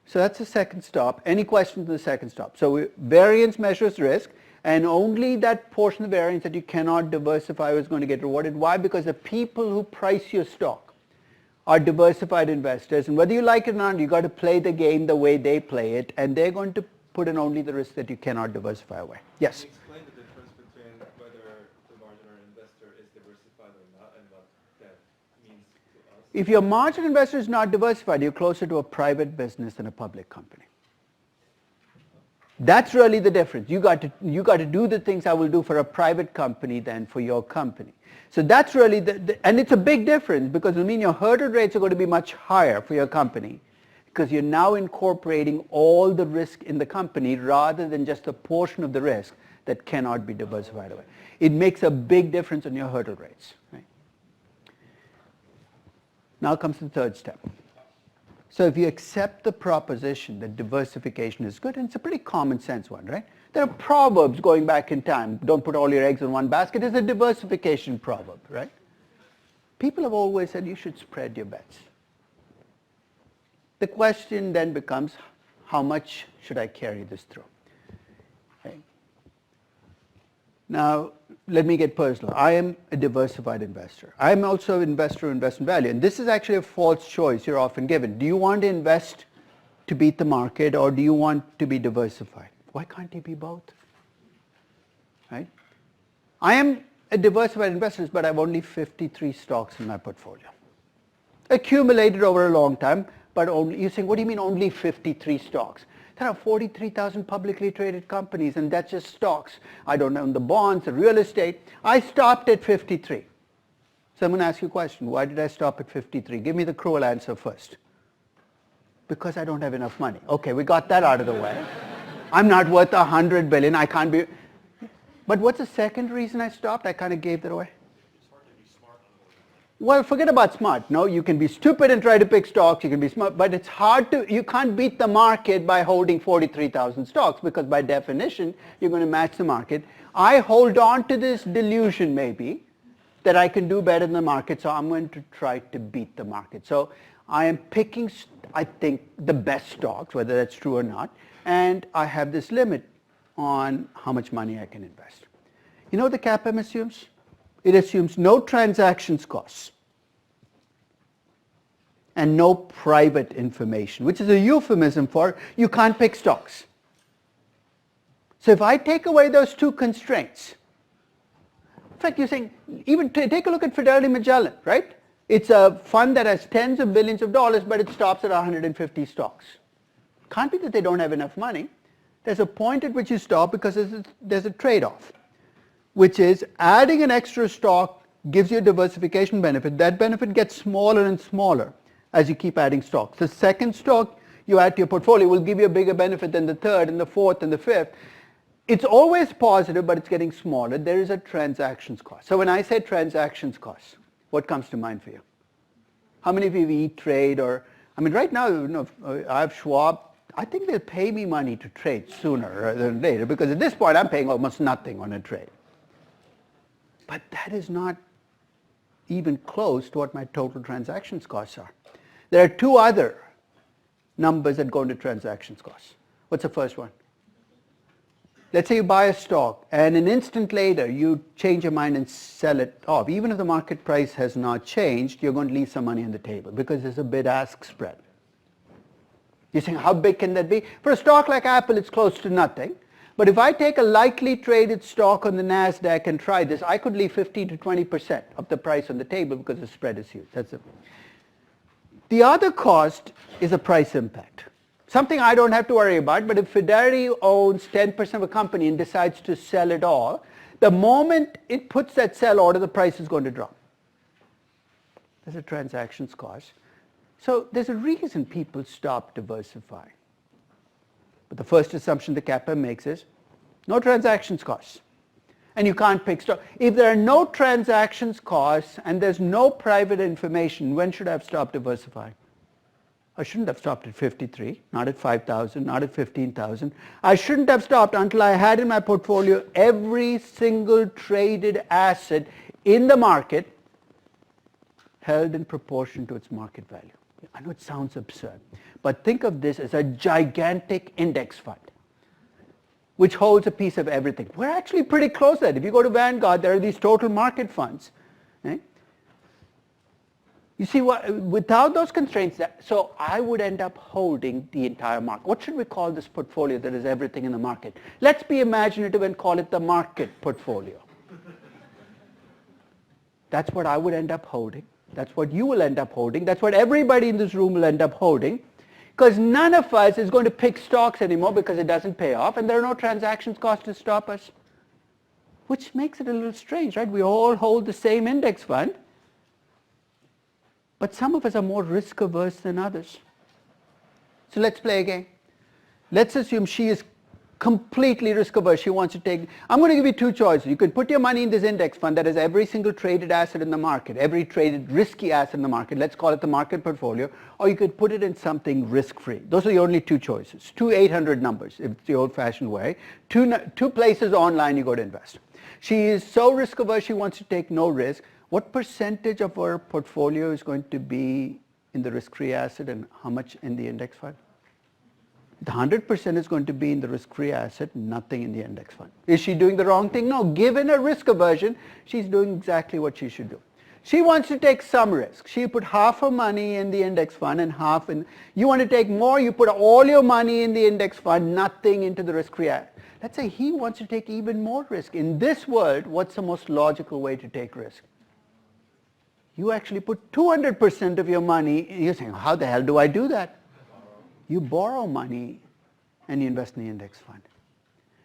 So that's the second stop. Any questions on the second stop? So variance measures risk, and only that portion of the variance that you cannot diversify is going to get rewarded. Why? Because the people who price your stock are diversified investors, and whether you like it or not, you've got to play the game the way they play it, and they're going to put in only the risk that you cannot diversify away. Yes? Can you explain the difference between whether the marginal investor is diversified or not and what that means to us? If your marginal investor is not diversified, you're closer to a private business than a public company. That's really the difference. You got to do the things I will do for a private company than for your company. So that's really and it's a big difference because it means your hurdle rates are going to be much higher for your company because you're now incorporating all the risk in the company rather than just a portion of the risk that cannot be diversified away. It makes a big difference on your hurdle rates. Right? Now comes the third step. So if you accept the proposition that diversification is good, and it's a pretty common sense one, right? There are proverbs going back in time. Don't put all your eggs in one basket. It's a diversification proverb, right? People have always said you should spread your bets. The question then becomes, how much should I carry this through? Okay. Now, let me get personal. I am a diversified investor. I am also an investor who invests in value. And this is actually a false choice you're often given. Do you want to invest to beat the market, or do you want to be diversified? Why can't you be both? Right? I am a diversified investor, but I have only 53 stocks in my portfolio. Accumulated over a long time, but only, you're saying, what do you mean only 53 stocks? There are 43,000 publicly traded companies, and that's just stocks. I don't own the bonds, the real estate. I stopped at 53. So I'm going to ask you a question. Why did I stop at 53? Give me the cruel answer first. Because I don't have enough money. Okay, we got that out of the way. I'm not worth 100 billion. I can't be. But what's the second reason I stopped? I kind of gave that away. Well, forget about smart. No, you can be stupid and try to pick stocks. You can be smart, but it's hard to, you can't beat the market by holding 43,000 stocks because by definition, you're going to match the market. I hold on to this delusion maybe that I can do better than the market, so I'm going to try to beat the market. So I am picking, I think, the best stocks, whether that's true or not, and I have this limit on how much money I can invest. You know what the CAPM assumes? It assumes no transactions costs and no private information, which is a euphemism for you can't pick stocks. So if I take away those two constraints, in fact, you're saying, even take a look at Fidelity Magellan, right? It's a fund that has tens of billions of dollars, but it stops at 150 stocks. Can't be that they don't have enough money. There's a point at which you stop because there's a trade-off, which is adding an extra stock gives you a diversification benefit. That benefit gets smaller and smaller as you keep adding stocks. The second stock you add to your portfolio will give you a bigger benefit than the third and the fourth and the fifth. It's always positive, but it's getting smaller. There is a transactions cost. So when I say transactions cost, what comes to mind for you? How many of you E-Trade or, I mean, right now, you know, I have Schwab. I think they'll pay me money to trade sooner rather than later because at this point I'm paying almost nothing on a trade. But that is not even close to what my total transactions costs are. There are two other numbers that go into transactions costs. What's the first one? Let's say you buy a stock and an instant later you change your mind and sell it off. Even if the market price has not changed, you're going to leave some money on the table because there's a bid-ask spread. You're saying, how big can that be? For a stock like Apple, it's close to nothing. But if I take a lightly traded stock on the NASDAQ and try this, I could leave 15 to 20% of the price on the table because the spread is huge. That's it. The other cost is a price impact. Something I don't have to worry about, but if Fidelity owns 10% of a company and decides to sell it all, the moment it puts that sell order, the price is going to drop. There's a transactions cost. So there's a reason people stop diversifying. But the first assumption the CAPM makes is no transactions costs. And you can't pick stock. If there are no transactions costs and there's no private information, when should I have stopped diversifying? I shouldn't have stopped at 53, not at 5,000, not at 15,000. I shouldn't have stopped until I had in my portfolio every single traded asset in the market held in proportion to its market value. I know it sounds absurd, but think of this as a gigantic index fund which holds a piece of everything. We're actually pretty close to that. If you go to Vanguard, there are these total market funds. Right? You see, without those constraints, so I would end up holding the entire market. What should we call this portfolio that is everything in the market? Let's be imaginative and call it the market portfolio. That's what I would end up holding. That's what you will end up holding. That's what everybody in this room will end up holding. Because none of us is going to pick stocks anymore because it doesn't pay off and there are no transactions costs to stop us. Which makes it a little strange, right? We all hold the same index fund. But some of us are more risk averse than others. So let's play a game. Let's assume she is completely risk averse. She wants to take, I'm going to give you two choices. You could put your money in this index fund that has every single traded asset in the market, every traded risky asset in the market. Let's call it the market portfolio. Or you could put it in something risk-free. Those are the only two choices. Two 800 numbers, if it's the old-fashioned way. Two places online you go to invest. She is so risk averse she wants to take no risk. What percentage of her portfolio is going to be in the risk-free asset and how much in the index fund? The 100% is going to be in the risk-free asset, nothing in the index fund. Is she doing the wrong thing? No. Given her risk aversion, she's doing exactly what she should do. She wants to take some risk. She put half her money in the index fund and half in... You want to take more, you put all your money in the index fund, nothing into the risk-free asset. Let's say he wants to take even more risk. In this world, what's the most logical way to take risk? You actually put 200% of your money, you're saying, how the hell do I do that? You borrow money and you invest in the index fund.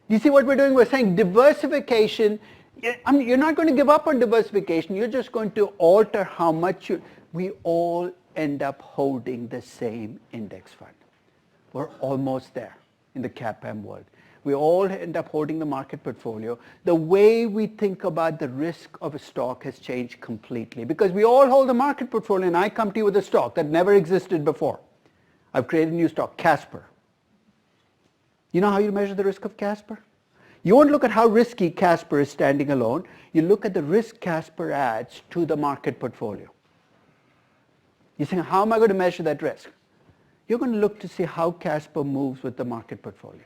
You see what we're doing? We're saying diversification. You're not going to give up on diversification. You're just going to alter how much we all end up holding the same index fund. We're almost there in the CAPM world. We all end up holding the market portfolio. The way we think about the risk of a stock has changed completely because we all hold a market portfolio, and I come to you with a stock that never existed before. I've created a new stock, Casper. You know how you measure the risk of Casper? You won't look at how risky Casper is standing alone. You look at the risk Casper adds to the market portfolio. You think, how am I going to measure that risk? You're going to look to see how Casper moves with the market portfolio.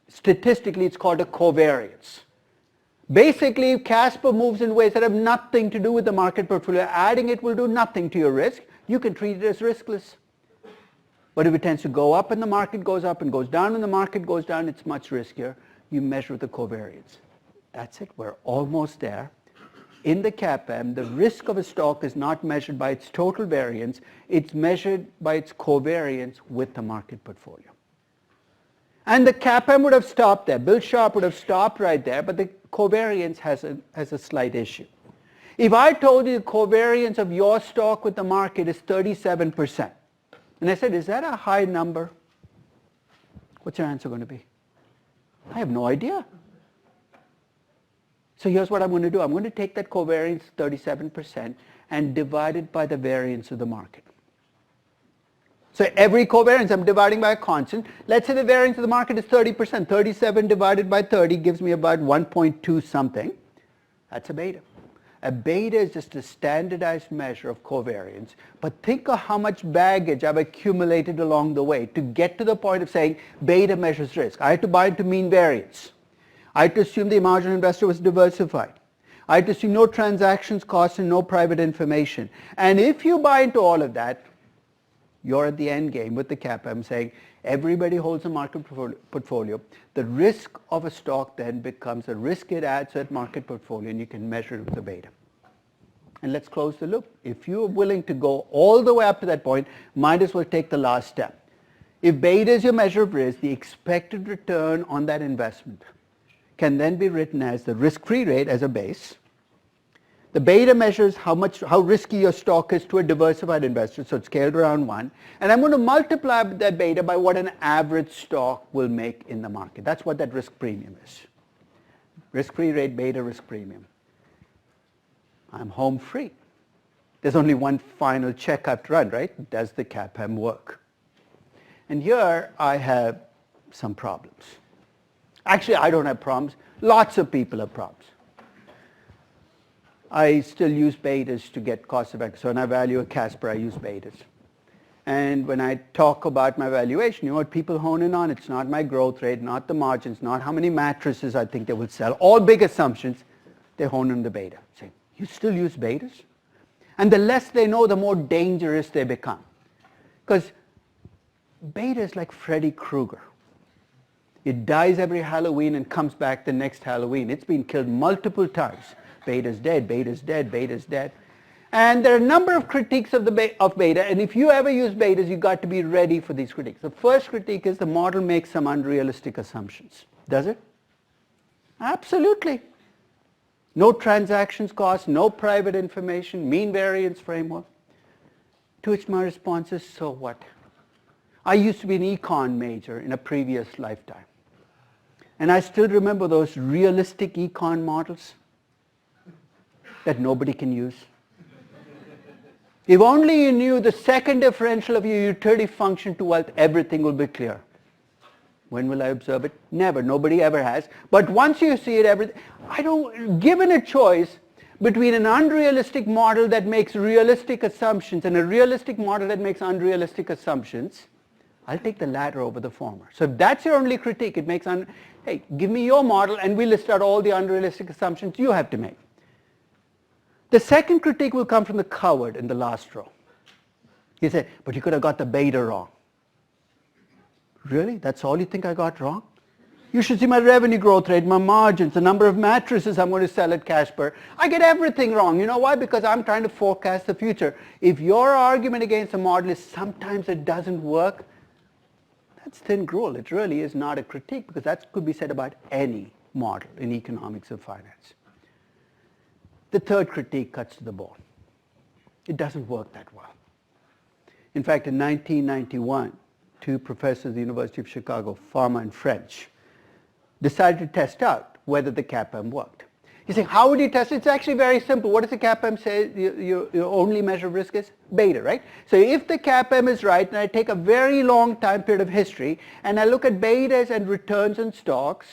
Statistically, it's called a covariance. Basically, if Casper moves in ways that have nothing to do with the market portfolio, adding it will do nothing to your risk. You can treat it as riskless. But if it tends to go up and the market goes up and goes down and the market goes down, it's much riskier. You measure the covariance. That's it. We're almost there. In the CAPM, the risk of a stock is not measured by its total variance. It's measured by its covariance with the market portfolio. And the CAPM would have stopped there. Bill Sharp would have stopped right there, but the covariance has a slight issue. If I told you the covariance of your stock with the market is 37%, and I said, is that a high number? What's your answer going to be? I have no idea. So here's what I'm going to do. I'm going to take that covariance, 37%, and divide it by the variance of the market. So every covariance I'm dividing by a constant. Let's say the variance of the market is 30%. 37 divided by 30 gives me about 1.2 something. That's a beta. A beta is just a standardized measure of covariance. But think of how much baggage I've accumulated along the way to get to the point of saying beta measures risk. I had to buy into mean variance. I had to assume the marginal investor was diversified. I had to assume no transactions costs and no private information. And if you buy into all of that, you're at the end game with the CAPM saying everybody holds a market portfolio. The risk of a stock then becomes a risk it adds to that market portfolio, and you can measure it with the beta. And let's close the loop. If you're willing to go all the way up to that point, might as well take the last step. If beta is your measure of risk, the expected return on that investment can then be written as the risk-free rate as a base. The beta measures how risky your stock is to a diversified investor, so it's scaled around 1. And I'm going to multiply that beta by what an average stock will make in the market. That's what that risk premium is. Risk-free rate, beta, risk premium. I'm home free. There's only one final check I have to run, right? Does the CAPM work? And here I have some problems. Actually, I don't have problems. Lots of people have problems. I still use betas to get cost effective. So when I value a Casper, I use betas. And when I talk about my valuation, you know what people hone in on? It's not my growth rate, not the margins, not how many mattresses I think they will sell. All big assumptions, they hone in the beta. Say, you still use betas? And the less they know, the more dangerous they become. Because beta is like Freddy Krueger. It dies every Halloween and comes back the next Halloween. It's been killed multiple times. Beta's dead, beta's dead, beta's dead. And there are a number of critiques of beta, and if you ever use betas, you've got to be ready for these critiques. The first critique is the model makes some unrealistic assumptions. Does it? Absolutely. No transactions cost, no private information, mean-variance framework. To which my response is, so what? I used to be an econ major in a previous lifetime. And I still remember those realistic econ models that nobody can use. If only you knew the second differential of your utility function to wealth, everything will be clear. When will I observe it? Never. Nobody ever has. But once you see it, given a choice between an unrealistic model that makes realistic assumptions and a realistic model that makes unrealistic assumptions, I'll take the latter over the former. So if that's your only critique, it makes, hey, give me your model and we list out all the unrealistic assumptions you have to make. The second critique will come from the coward in the last row. He said, but you could have got the beta wrong. Really? That's all you think I got wrong? You should see my revenue growth rate, my margins, the number of mattresses I'm going to sell at Casper. I get everything wrong. You know why? Because I'm trying to forecast the future. If your argument against a model is sometimes it doesn't work, That's thin gruel. It really is not a critique because that could be said about any model in economics or finance. The third critique cuts to the bone. It doesn't work that well. In fact, in 1991, two professors at the University of Chicago, Farmer and French, decided to test out whether the CAPM worked. You say, how would you test it? It's actually very simple. What does the CAPM say your only measure of risk is? Beta, right? So if the CAPM is right, and I take a very long time period of history, and I look at betas and returns in stocks,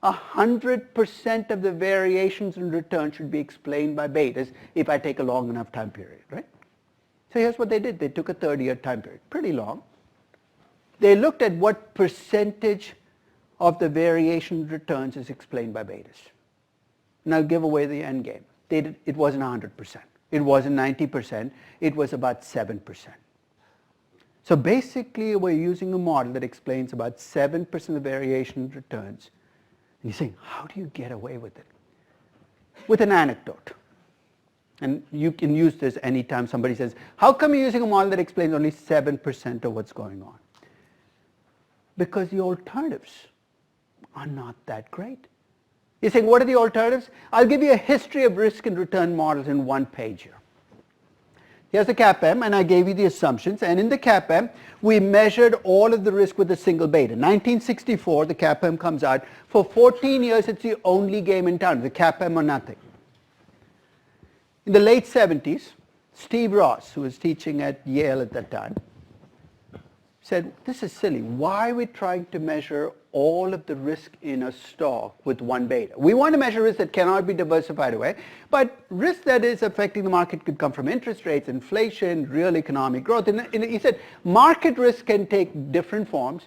100% of the variations in return should be explained by betas if I take a long enough time period, right? So here's what they did. They took a 30-year time period, pretty long. They looked at what percentage of the variation in returns is explained by betas. And I'll give away the end game. It wasn't 100%. It wasn't 90%. It was about 7%. So basically, we're using a model that explains about 7% of the variation in returns. And you're saying, how do you get away with it? With an anecdote. And you can use this anytime somebody says, how come you're using a model that explains only 7% of what's going on? Because the alternatives are not that great. You're saying, what are the alternatives? I'll give you a history of risk and return models in one page here. Here's the CAPM, and I gave you the assumptions. And in the CAPM, we measured all of the risk with a single beta. 1964, the CAPM comes out. For 14 years, it's the only game in town, the CAPM or nothing. In the late 70s, Steve Ross, who was teaching at Yale at that time, said, this is silly. Why are we trying to measure all of the risk in a stock with one beta? We want to measure risk that cannot be diversified away, but risk that is affecting the market could come from interest rates, inflation, real economic growth. And he said, market risk can take different forms.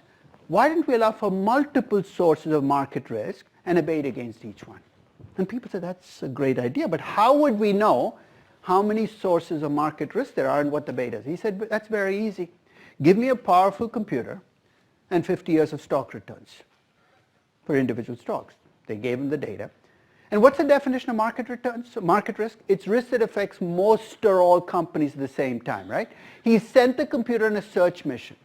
Why didn't we allow for multiple sources of market risk and a beta against each one? And people said, that's a great idea, but how would we know how many sources of market risk there are and what the beta is? He said, that's very easy. Give me a powerful computer and 50 years of stock returns for individual stocks. They gave him the data. And what's the definition of market returns? So market risk? It's risk that affects most or all companies at the same time, right? He sent the computer on a search mission.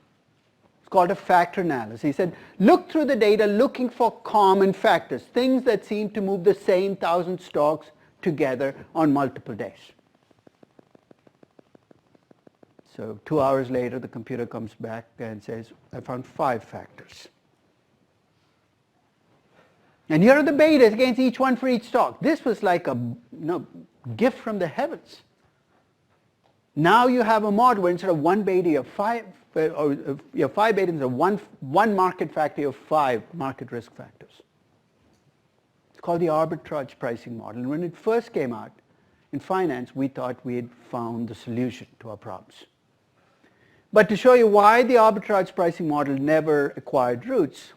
It's called a factor analysis. He said, look through the data looking for common factors, things that seem to move the same 1,000 stocks together on multiple days. So 2 hours later, the computer comes back and says, I found 5 factors. And here are the betas against each one for each stock. This was like a gift from the heavens. Now you have a model where instead of one beta, you have 5 betas, instead of one market factor, you have 5 market risk factors. It's called the arbitrage pricing model. And when it first came out in finance, we thought we had found the solution to our problems. But to show you why the arbitrage pricing model never acquired roots,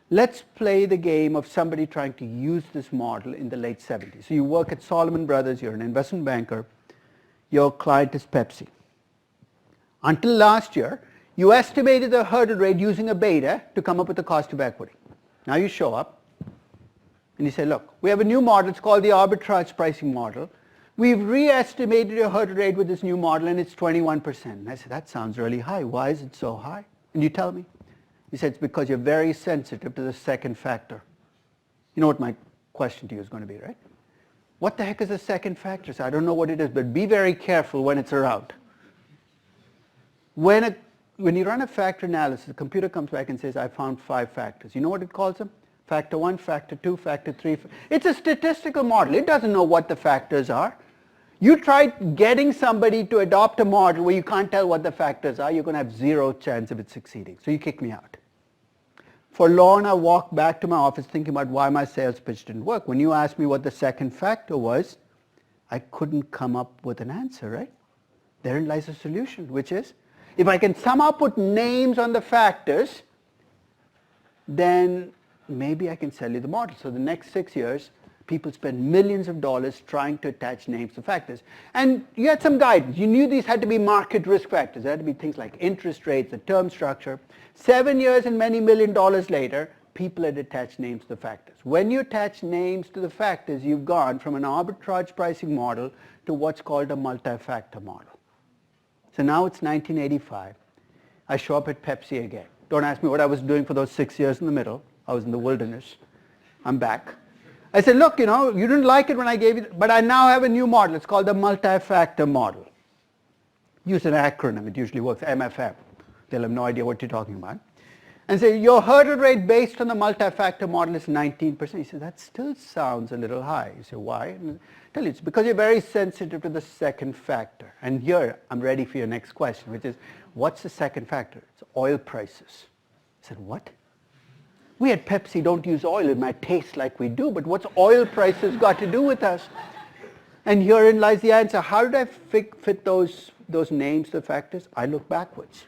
let's play the game of somebody trying to use this model in the late 70s. So you work at Solomon Brothers, you're an investment banker, your client is Pepsi. Until last year, you estimated the hurdle rate using a beta to come up with the cost of equity. Now you show up and you say, look, we have a new model, it's called the arbitrage pricing model. We've re-estimated your hurdle rate with this new model and it's 21%. And I said, that sounds really high. Why is it so high? And you tell me. He said, it's because you're very sensitive to the second factor. You know what my question to you is going to be, right? What the heck is the second factor? So I don't know what it is, but be very careful when it's around. When you run a factor analysis, the computer comes back and says, I found 5 factors. You know what it calls them? Factor 1, factor 2, factor 3. It's a statistical model. It doesn't know what the factors are. You try getting somebody to adopt a model where you can't tell what the factors are, you're going to have 0 chance of it succeeding. So you kick me out. For long, I walked back to my office thinking about why my sales pitch didn't work. When you asked me what the second factor was, I couldn't come up with an answer, right? Therein lies a solution, which is, if I can somehow put names on the factors, then maybe I can sell you the model. So the next 6 years, people spend millions of dollars trying to attach names to factors. And you had some guidance. You knew these had to be market risk factors. There had to be things like interest rates, the term structure. 7 years and many $1 million later, people had attached names to the factors. When you attach names to the factors, you've gone from an arbitrage pricing model to what's called a multi-factor model. So now it's 1985. I show up at Pepsi again. Don't ask me what I was doing for those 6 years in the middle. I was in the wilderness. I'm back. I said, look, you didn't like it when I gave you, but I now have a new model. It's called the multi-factor model. Use an acronym. It usually works, MFM. They'll have no idea what you're talking about. And say, your hurdle rate based on the multi-factor model is 19%. You say, that still sounds a little high. You say, why? And I tell you, it's because you're very sensitive to the second factor. And here, I'm ready for your next question, which is, what's the second factor? It's oil prices. I said, what? We at Pepsi don't use oil. It might taste like we do, but what's oil prices got to do with us? And herein lies the answer. How did I fit those names to the factors? I look backwards.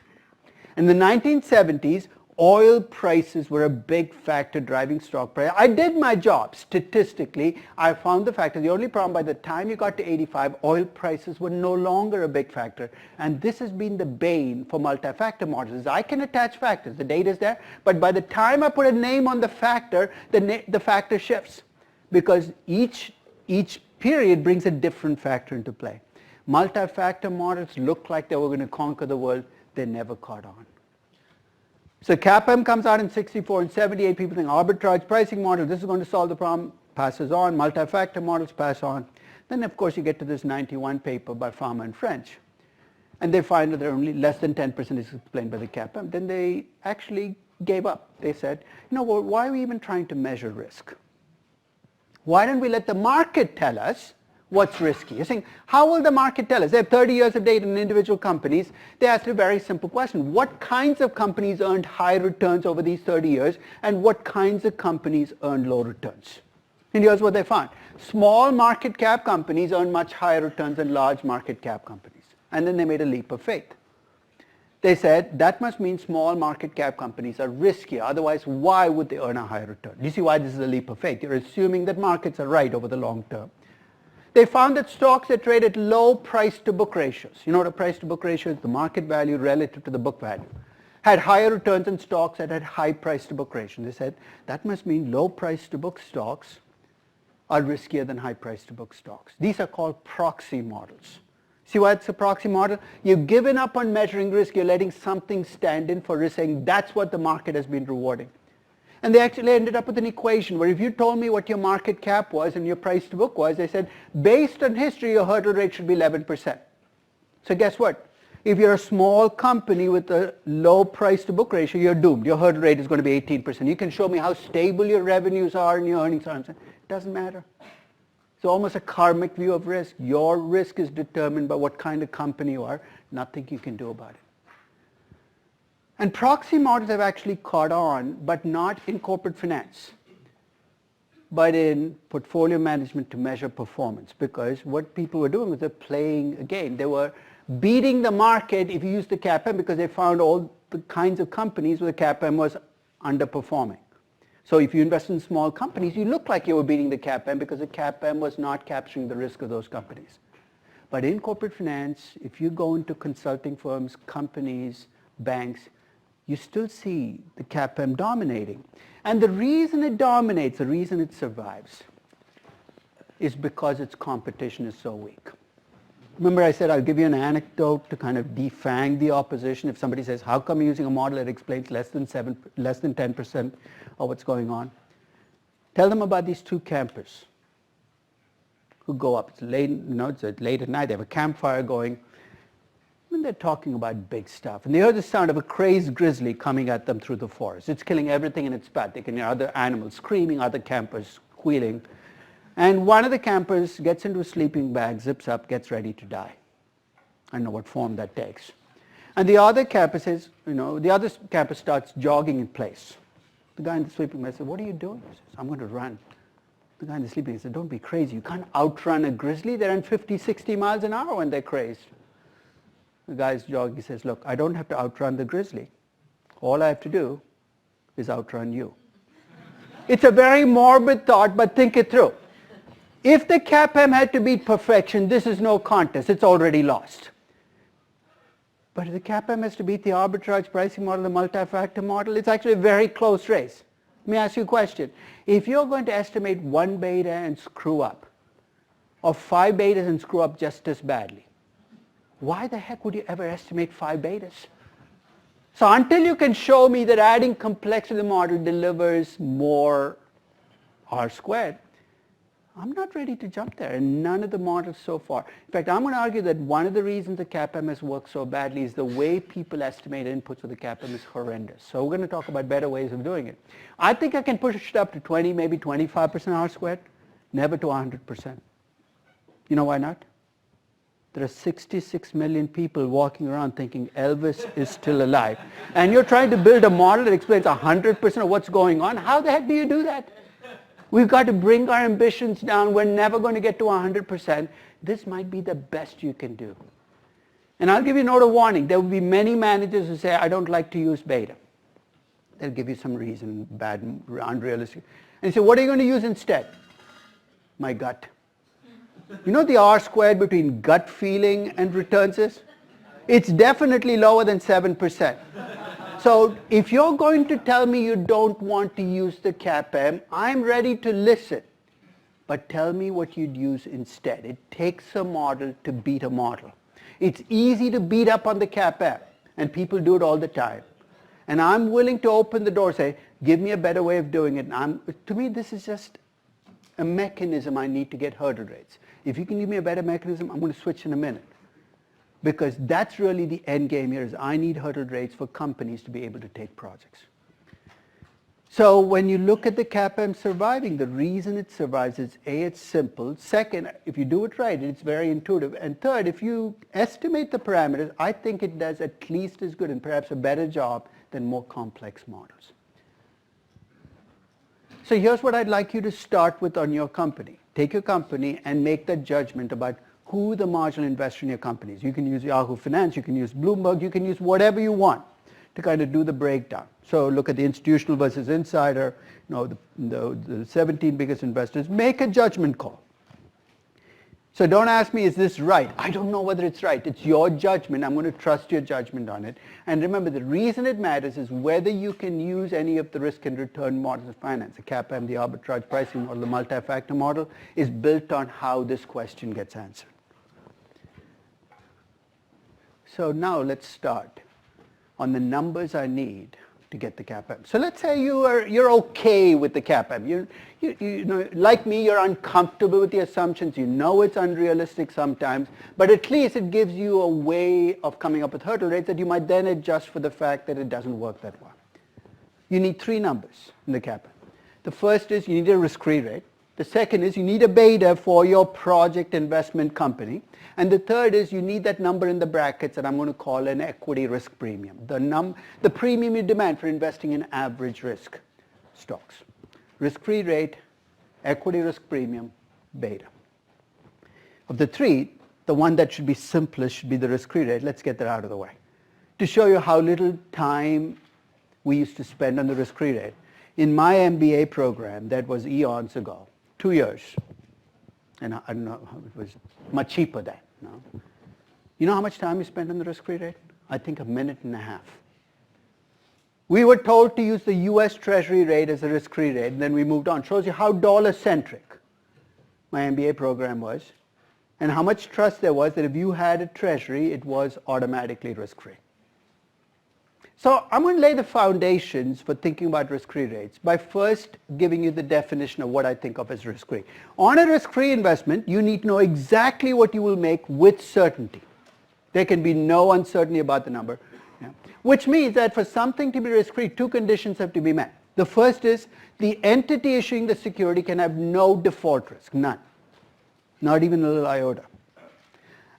In the 1970s, oil prices were a big factor driving stock price. I did my job. Statistically, I found the factor. The only problem, by the time you got to 85, oil prices were no longer a big factor. And this has been the bane for multi-factor models. I can attach factors. The data is there. But by the time I put a name on the factor, the factor shifts. Because each period brings a different factor into play. Multi-factor models look like they were going to conquer the world. They never caught on. So CAPM comes out in 64 and 78. People think arbitrage pricing model, this is going to solve the problem, passes on. Multi-factor models pass on. Then, of course, you get to this 91 paper by Farmer and French. And they find that there are only less than 10% is explained by the CAPM. Then they actually gave up. They said, why are we even trying to measure risk? Why don't we let the market tell us what's risky? You're saying, how will the market tell us? They have 30 years of data in individual companies. They asked a very simple question. What kinds of companies earned high returns over these 30 years, and what kinds of companies earned low returns? And here's what they found. Small market cap companies earn much higher returns than large market cap companies. And then they made a leap of faith. They said, that must mean small market cap companies are riskier. Otherwise, why would they earn a higher return? You see why this is a leap of faith? You're assuming that markets are right over the long term. They found that stocks that trade at low price-to-book ratios, you know what a price-to-book ratio is? The market value relative to the book value, had higher returns than stocks that had high price-to-book ratios. They said, that must mean low price-to-book stocks are riskier than high price-to-book stocks. These are called proxy models. See why it's a proxy model? You've given up on measuring risk. You're letting something stand in for risk, saying that's what the market has been rewarding. And they actually ended up with an equation where if you told me what your market cap was and your price to book was, they said, based on history, your hurdle rate should be 11%. So guess what? If you're a small company with a low price to book ratio, you're doomed. Your hurdle rate is going to be 18%. You can show me how stable your revenues are and your earnings are. It doesn't matter. It's almost a karmic view of risk. Your risk is determined by what kind of company you are. Nothing you can do about it. And proxy models have actually caught on, but not in corporate finance, but in portfolio management to measure performance. Because what people were doing was they're playing a game. They were beating the market if you use the CAPM because they found all the kinds of companies where the CAPM was underperforming. So if you invest in small companies, you look like you were beating the CAPM because the CAPM was not capturing the risk of those companies. But in corporate finance, if you go into consulting firms, companies, banks, you still see the CAPM dominating. And the reason it dominates, the reason it survives, is because its competition is so weak. Remember I said I'll give you an anecdote to kind of defang the opposition. If somebody says, how come you're using a model that explains less than 10% of what's going on? Tell them about these two campers who go up. It's late, it's late at night. They have a campfire going. And they're talking about big stuff. And they hear the sound of a crazed grizzly coming at them through the forest. It's killing everything in its path. They can hear other animals screaming, other campers squealing. And one of the campers gets into a sleeping bag, zips up, gets ready to die. I don't know what form that takes. And the other camper says, the other camper starts jogging in place. The guy in the sleeping bag says, what are you doing? He says, I'm going to run. The guy in the sleeping bag says, don't be crazy. You can't outrun a grizzly. They run 50, 60 miles an hour when they're crazed. The guy's jogging. He says, look, I don't have to outrun the grizzly. All I have to do is outrun you. It's a very morbid thought, but think it through. If the CAPM had to beat perfection, this is no contest. It's already lost. But if the CAPM has to beat the arbitrage pricing model, the multi-factor model, it's actually a very close race. Let me ask you a question. If you're going to estimate 1 beta and screw up, or 5 betas and screw up just as badly, why the heck would you ever estimate 5 betas? So until you can show me that adding complexity to the model delivers more R squared, I'm not ready to jump there, and none of the models so far. In fact, I'm going to argue that one of the reasons the CAPM has worked so badly is the way people estimate inputs with the CAPM is horrendous. So we're going to talk about better ways of doing it. I think I can push it up to 20, maybe 25% R squared, never to 100%. You know why not? There are 66 million people walking around thinking Elvis is still alive. And you're trying to build a model that explains 100% of what's going on. How the heck do you do that? We've got to bring our ambitions down. We're never going to get to 100%. This might be the best you can do. And I'll give you a note of warning. There will be many managers who say, I don't like to use beta. They'll give you some reason, bad, unrealistic. And you say, what are you going to use instead? My gut. You know the R squared between gut feeling and returns is? It's definitely lower than 7%. So if you're going to tell me you don't want to use the CAPM, I'm ready to listen. But tell me what you'd use instead. It takes a model to beat a model. It's easy to beat up on the CAPM, and people do it all the time. And I'm willing to open the door, say, give me a better way of doing it. And to me, this is just a mechanism I need to get hurdle rates. If you can give me a better mechanism, I'm going to switch in a minute. Because that's really the end game here, is I need hurdle rates for companies to be able to take projects. So when you look at the CAPM surviving, the reason it survives is A, it's simple. Second, if you do it right, it's very intuitive. And third, if you estimate the parameters, I think it does at least as good and perhaps a better job than more complex models. So here's what I'd like you to start with on your company. Take your company and make that judgment about who the marginal investor in your company is. You can use Yahoo Finance, you can use Bloomberg, you can use whatever you want to kind of do the breakdown. So look at the institutional versus insider, the 17 biggest investors. Make a judgment call. So don't ask me, is this right? I don't know whether it's right. It's your judgment. I'm going to trust your judgment on it. And remember, the reason it matters is whether you can use any of the risk and return models of finance. The CAPM, the arbitrage pricing model, the multi-factor model is built on how this question gets answered. So now let's start on the numbers I need to get the CAPM. So let's say you're okay with the CAPM. You know, like me, you're uncomfortable with the assumptions. You know it's unrealistic sometimes, but at least it gives you a way of coming up with hurdle rates that you might then adjust for the fact that it doesn't work that well. You need three numbers in the CAPM. The first is you need a risk-free rate. The second is you need a beta for your project investment company. And the third is you need that number in the brackets that I'm going to call an equity risk premium, the premium you demand for investing in average risk stocks. Risk-free rate, equity risk premium, beta. Of the three, the one that should be simplest should be the risk-free rate. Let's get that out of the way. To show you how little time we used to spend on the risk-free rate, in my MBA program that was eons ago, 2 years, and I don't know, it was much cheaper then. No? You know how much time we spent on the risk-free rate? I think a minute and a half. We were told to use the US Treasury rate as a risk-free rate, and then we moved on. Shows you how dollar-centric my MBA program was, and how much trust there was that if you had a Treasury, it was automatically risk-free. So I'm going to lay the foundations for thinking about risk-free rates by first giving you the definition of what I think of as risk-free. On a risk-free investment, you need to know exactly what you will make with certainty. There can be no uncertainty about the number. Yeah. Which means that for something to be risk-free, two conditions have to be met. The first is the entity issuing the security can have no default risk, none. Not even a little iota.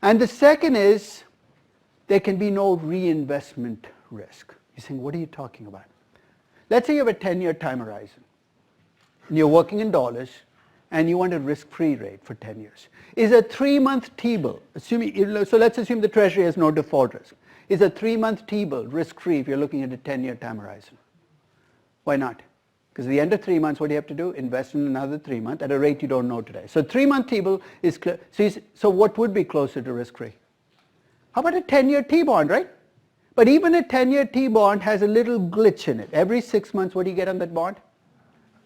And the second is there can be no reinvestment risk. You're saying, what are you talking about? Let's say you have a 10-year time horizon, and you're working in dollars, and you want a risk-free rate for 10 years. Is a 3-month T-bill, so let's assume the Treasury has no default risk. Is a 3-month T-bill risk-free if you're looking at a 10-year time horizon? Why not? Because at the end of 3 months, what do you have to do? Invest in another 3 months at a rate you don't know today. So 3-month T-bill is clear. So what would be closer to risk-free? How about a 10-year T-bond, right? But even a 10-year T-bond has a little glitch in it. Every 6 months, what do you get on that bond?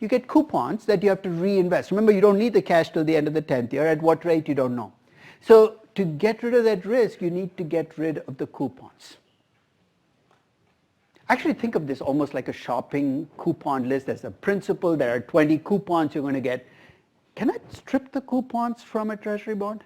You get coupons that you have to reinvest. Remember, you don't need the cash till the end of the 10th year. At what rate, you don't know. So to get rid of that risk, you need to get rid of the coupons. Actually think of this almost like a shopping coupon list. There's a principal, there are 20 coupons you're going to get. Can I strip the coupons from a treasury bond?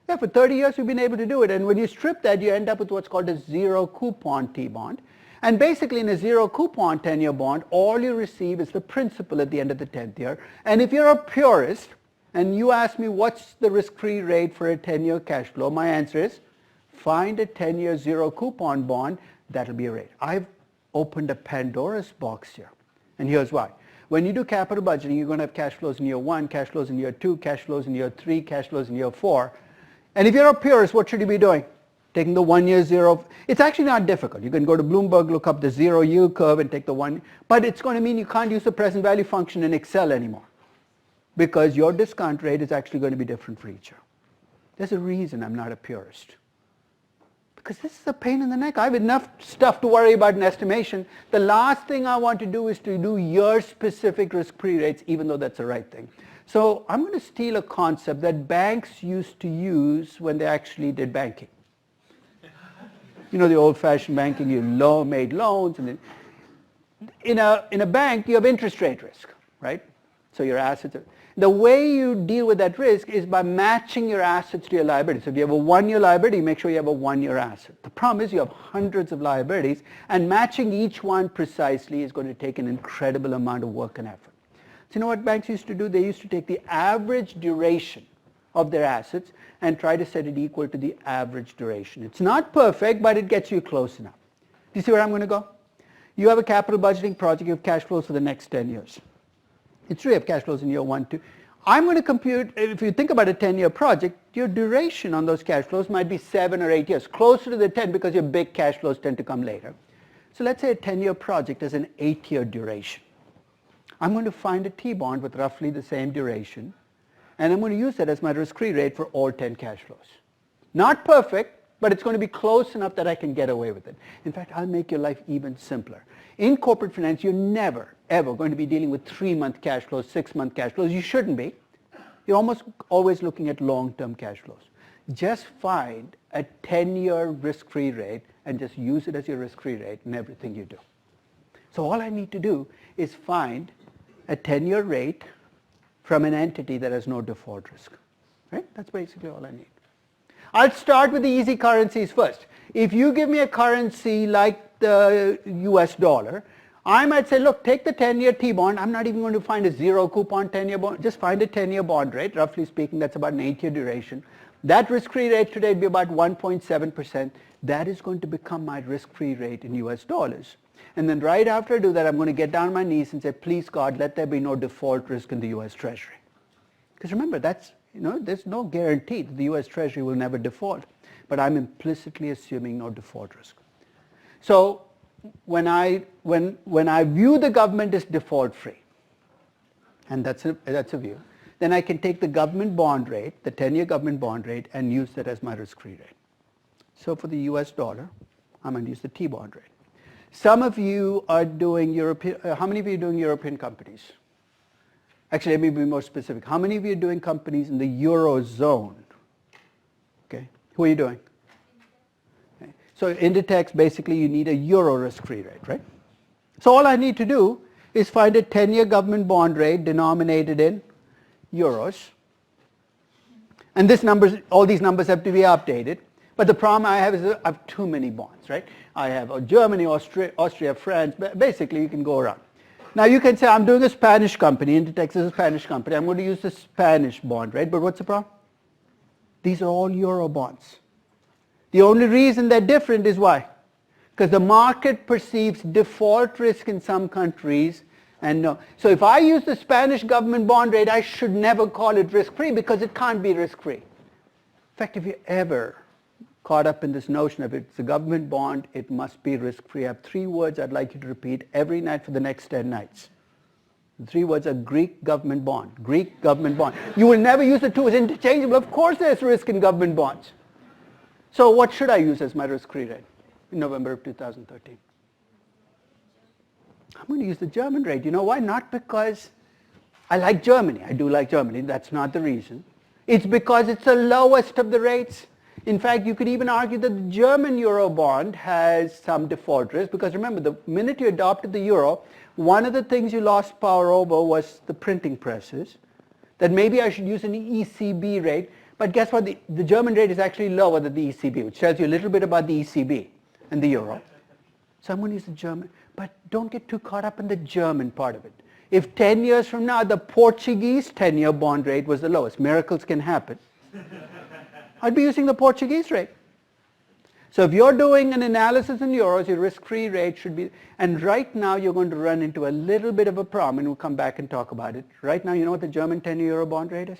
Yeah, for 30 years we've been able to do it, and when you strip that, you end up with what's called a zero coupon T-bond. And basically in a zero coupon 10-year bond, all you receive is the principal at the end of the 10th year. And if you're a purist, and you ask me what's the risk-free rate for a 10-year cash flow, my answer is find a 10-year zero coupon bond, that'll be a rate. I've opened a Pandora's box here, and here's why. When you do capital budgeting, you're going to have cash flows in year 1, cash flows in year 2, cash flows in year 3, cash flows in year 4. And if you're a purist, what should you be doing? Taking the 1 year zero. It's actually not difficult. You can go to Bloomberg, look up the zero yield curve and take the one, but it's going to mean you can't use the present value function in Excel anymore because your discount rate is actually going to be different for each year. There's a reason I'm not a purist. Because this is a pain in the neck. I have enough stuff to worry about in estimation. The last thing I want to do is to do year-specific risk-free rates, even though that's the right thing. So I'm going to steal a concept that banks used to use when they actually did banking. You know, the old-fashioned banking, you made loans. And then in a bank, you have interest rate risk, right? So your assets are... The way you deal with that risk is by matching your assets to your liabilities. So if you have a 1-year liability, make sure you have a 1-year asset. The problem is you have hundreds of liabilities, and matching each one precisely is going to take an incredible amount of work and effort. So you know what banks used to do? They used to take the average duration of their assets and try to set it equal to the average duration. It's not perfect, but it gets you close enough. Do you see where I'm going to go? You have a capital budgeting project, you have cash flows for the next 10 years. It's true you have cash flows in year 1, 2. I'm going to compute, if you think about a 10-year project, your duration on those cash flows might be 7 or 8 years, closer to the 10 because your big cash flows tend to come later. So let's say a 10-year project has an 8-year duration. I'm going to find a T-bond with roughly the same duration, and I'm going to use that as my risk-free rate for all 10 cash flows. Not perfect, but it's going to be close enough that I can get away with it. In fact, I'll make your life even simpler. In corporate finance, you're never, ever going to be dealing with 3-month cash flows, 6-month cash flows. You shouldn't be. You're almost always looking at long-term cash flows. Just find a 10-year risk-free rate and just use it as your risk-free rate in everything you do. So all I need to do is find a 10-year rate from an entity that has no default risk. Right? That's basically all I need. I'll start with the easy currencies first. If you give me a currency like the US dollar, I might say, look, take the 10-year T-bond. I'm not even going to find a zero coupon 10-year bond. Just find a 10-year bond rate. Roughly speaking, that's about an 8-year duration. That risk-free rate today would be about 1.7%. That is going to become my risk-free rate in US dollars. And then right after I do that, I'm going to get down on my knees and say, please God, let there be no default risk in the US Treasury. Because remember, that's, there's no guarantee that the US Treasury will never default. But I'm implicitly assuming no default risk. So when I view the government as default free, and that's a view, then I can take the government bond rate, the 10-year government bond rate, and use that as my risk-free rate. So for the US dollar, I'm going to use the T-bond rate. Some of you are doing European, how many of you are doing European companies? Actually, let me be more specific. How many of you are doing companies in the Eurozone? Okay, who are you doing? Okay. So Inditex, basically you need a euro risk-free rate, right? So all I need to do is find a 10-year government bond rate denominated in euros. And all these numbers have to be updated. But the problem I have is I have too many bonds, right? I have Germany, Austria, France. Basically, you can go around. Now, you can say, I'm doing a Spanish company. Inditex is a Spanish company. I'm going to use the Spanish bond, right? But what's the problem? These are all euro bonds. The only reason they're different is why? Because the market perceives default risk in some countries and no. So if I use the Spanish government bond rate, I should never call it risk-free because it can't be risk-free. In fact, if you ever caught up in this notion of it's a government bond, it must be risk-free, I have 3 words I'd like you to repeat every night for the next 10 nights. The 3 words are Greek government bond. Greek government bond. You will never use the two as interchangeable. Of course there's risk in government bonds. So what should I use as my risk-free rate in November of 2013? I'm going to use the German rate. You know why? Not because I like Germany. I do like Germany. That's not the reason. It's because it's the lowest of the rates. In fact, you could even argue that the German euro bond has some default risk, because remember, the minute you adopted the euro, one of the things you lost power over was the printing presses, that maybe I should use an ECB rate, but guess what, the German rate is actually lower than the ECB, which tells you a little bit about the ECB and the euro. So I'm going to use the German, but don't get too caught up in the German part of it. If 10 years from now the Portuguese 10-year bond rate was the lowest, miracles can happen, I'd be using the Portuguese rate. So if you're doing an analysis in euros, your risk-free rate should be, and right now you're going to run into a little bit of a problem, and we'll come back and talk about it. Right now, you know what the German 10-year euro bond rate is?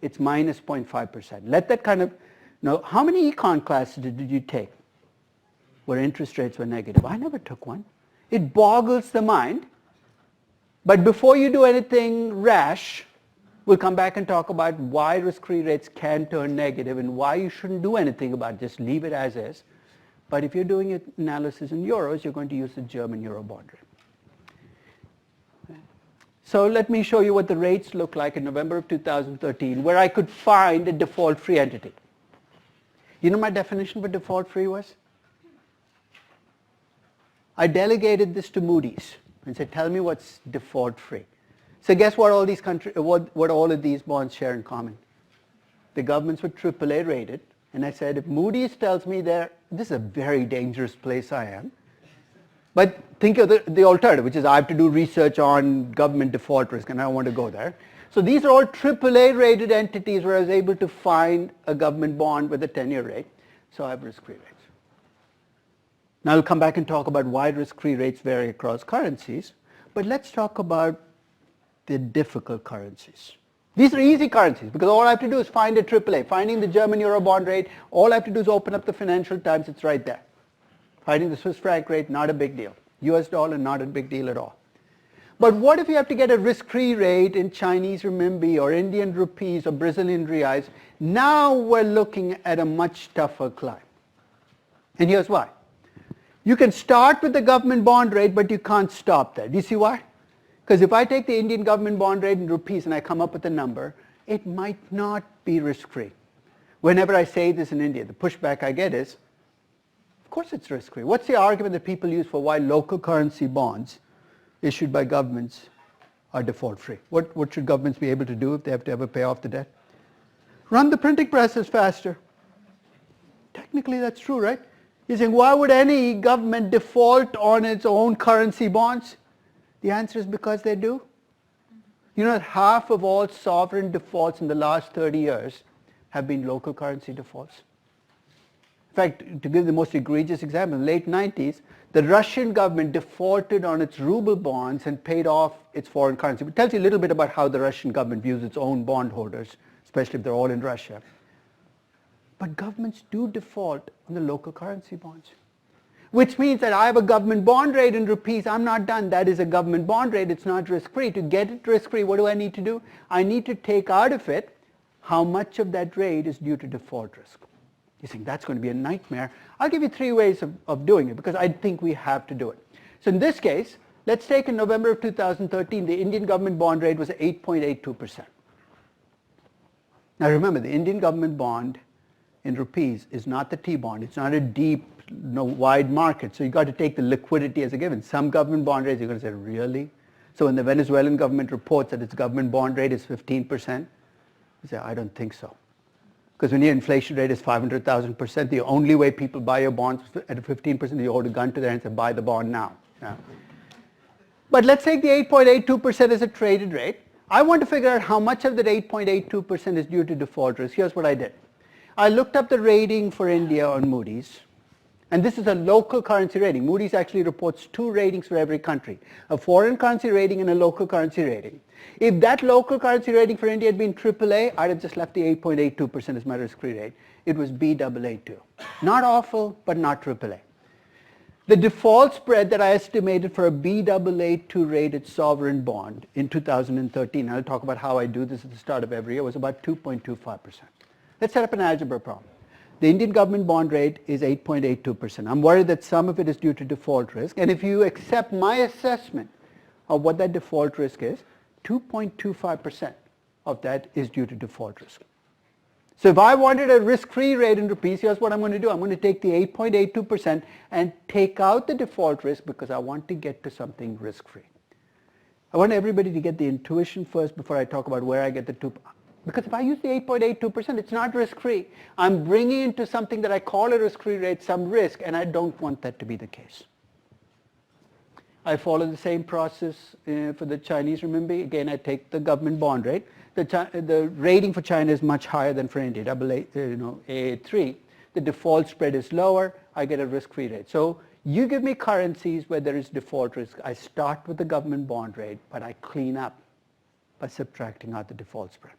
It's minus 0.5%. Let that kind of, now, how many econ classes did you take where interest rates were negative? I never took one. It boggles the mind. But before you do anything rash, we'll come back and talk about why risk-free rates can turn negative and why you shouldn't do anything about it. Just leave it as is. But if you're doing your analysis in euros, you're going to use the German euro bond rate. So let me show you what the rates look like in November of 2013, where I could find a default-free entity. You know my definition for default-free was? I delegated this to Moody's and said, tell me what's default-free. So guess what all these what all of these bonds share in common? The governments were AAA rated, and I said, if Moody's tells me this is a very dangerous place I am. But think of the alternative, which is I have to do research on government default risk, and I don't want to go there. So these are all AAA rated entities where I was able to find a government bond with a 10-year rate. So I have risk-free rates. Now I'll come back and talk about why risk-free rates vary across currencies, but let's talk about the difficult currencies. These are easy currencies because all I have to do is find a AAA. Finding the German euro bond rate, all I have to do is open up the Financial Times, it's right there. Finding the Swiss franc rate, not a big deal. US dollar, not a big deal at all. But what if you have to get a risk-free rate in Chinese renminbi or Indian rupees or Brazilian reais? Now we're looking at a much tougher climb. And here's why. You can start with the government bond rate, but you can't stop there. Do you see why? Because if I take the Indian government bond rate in rupees and I come up with a number, it might not be risk-free. Whenever I say this in India, the pushback I get is, of course it's risk-free. What's the argument that people use for why local currency bonds issued by governments are default-free? What should governments be able to do if they have to ever pay off the debt? Run the printing presses faster. Technically that's true, right? You're saying, why would any government default on its own currency bonds? The answer is because they do. You know that half of all sovereign defaults in the last 30 years have been local currency defaults. In fact, to give the most egregious example, in the late 90s, the Russian government defaulted on its ruble bonds and paid off its foreign currency. It tells you a little bit about how the Russian government views its own bondholders, especially if they're all in Russia. But governments do default on the local currency bonds. Which means that I have a government bond rate in rupees, I'm not done. That is a government bond rate, it's not risk-free. To get it risk-free, what do I need to do? I need to take out of it how much of that rate is due to default risk. You think that's going to be a nightmare. I'll give you 3 ways of doing it because I think we have to do it. So in this case, let's take in November of 2013, the Indian government bond rate was 8.82%. Now remember, the Indian government bond in rupees is not the T-bond. It's not a deep, wide market. So you've got to take the liquidity as a given. Some government bond rates, you're going to say, really? So when the Venezuelan government reports that its government bond rate is 15%, you say, I don't think so. Because when your inflation rate is 500,000%, the only way people buy your bonds at a 15%, you hold a gun to their hand and say, buy the bond now. Yeah. But let's take the 8.82% as a traded rate. I want to figure out how much of that 8.82% is due to default risk. Here's what I did. I looked up the rating for India on Moody's. And this is a local currency rating. Moody's actually reports 2 ratings for every country, a foreign currency rating and a local currency rating. If that local currency rating for India had been AAA, I'd have just left the 8.82% as my risk-free rate. It was Baa2. Not awful, but not AAA. The default spread that I estimated for a Baa2 rated sovereign bond in 2013, I'll talk about how I do this at the start of every year, was about 2.25%. Let's set up an algebra problem. The Indian government bond rate is 8.82%. I'm worried that some of it is due to default risk. And if you accept my assessment of what that default risk is, 2.25% of that is due to default risk. So if I wanted a risk-free rate in rupees, here's what I'm going to do. I'm going to take the 8.82% and take out the default risk because I want to get to something risk-free. I want everybody to get the intuition first before I talk about where I get the 2. Because if I use the 8.82%, it's not risk-free. I'm bringing into something that I call a risk-free rate some risk, and I don't want that to be the case. I follow the same process for the Chinese renminbi. Again, I take the government bond rate. The rating for China is much higher than for India, AA3. The default spread is lower. I get a risk-free rate. So you give me currencies where there is default risk. I start with the government bond rate, but I clean up by subtracting out the default spread.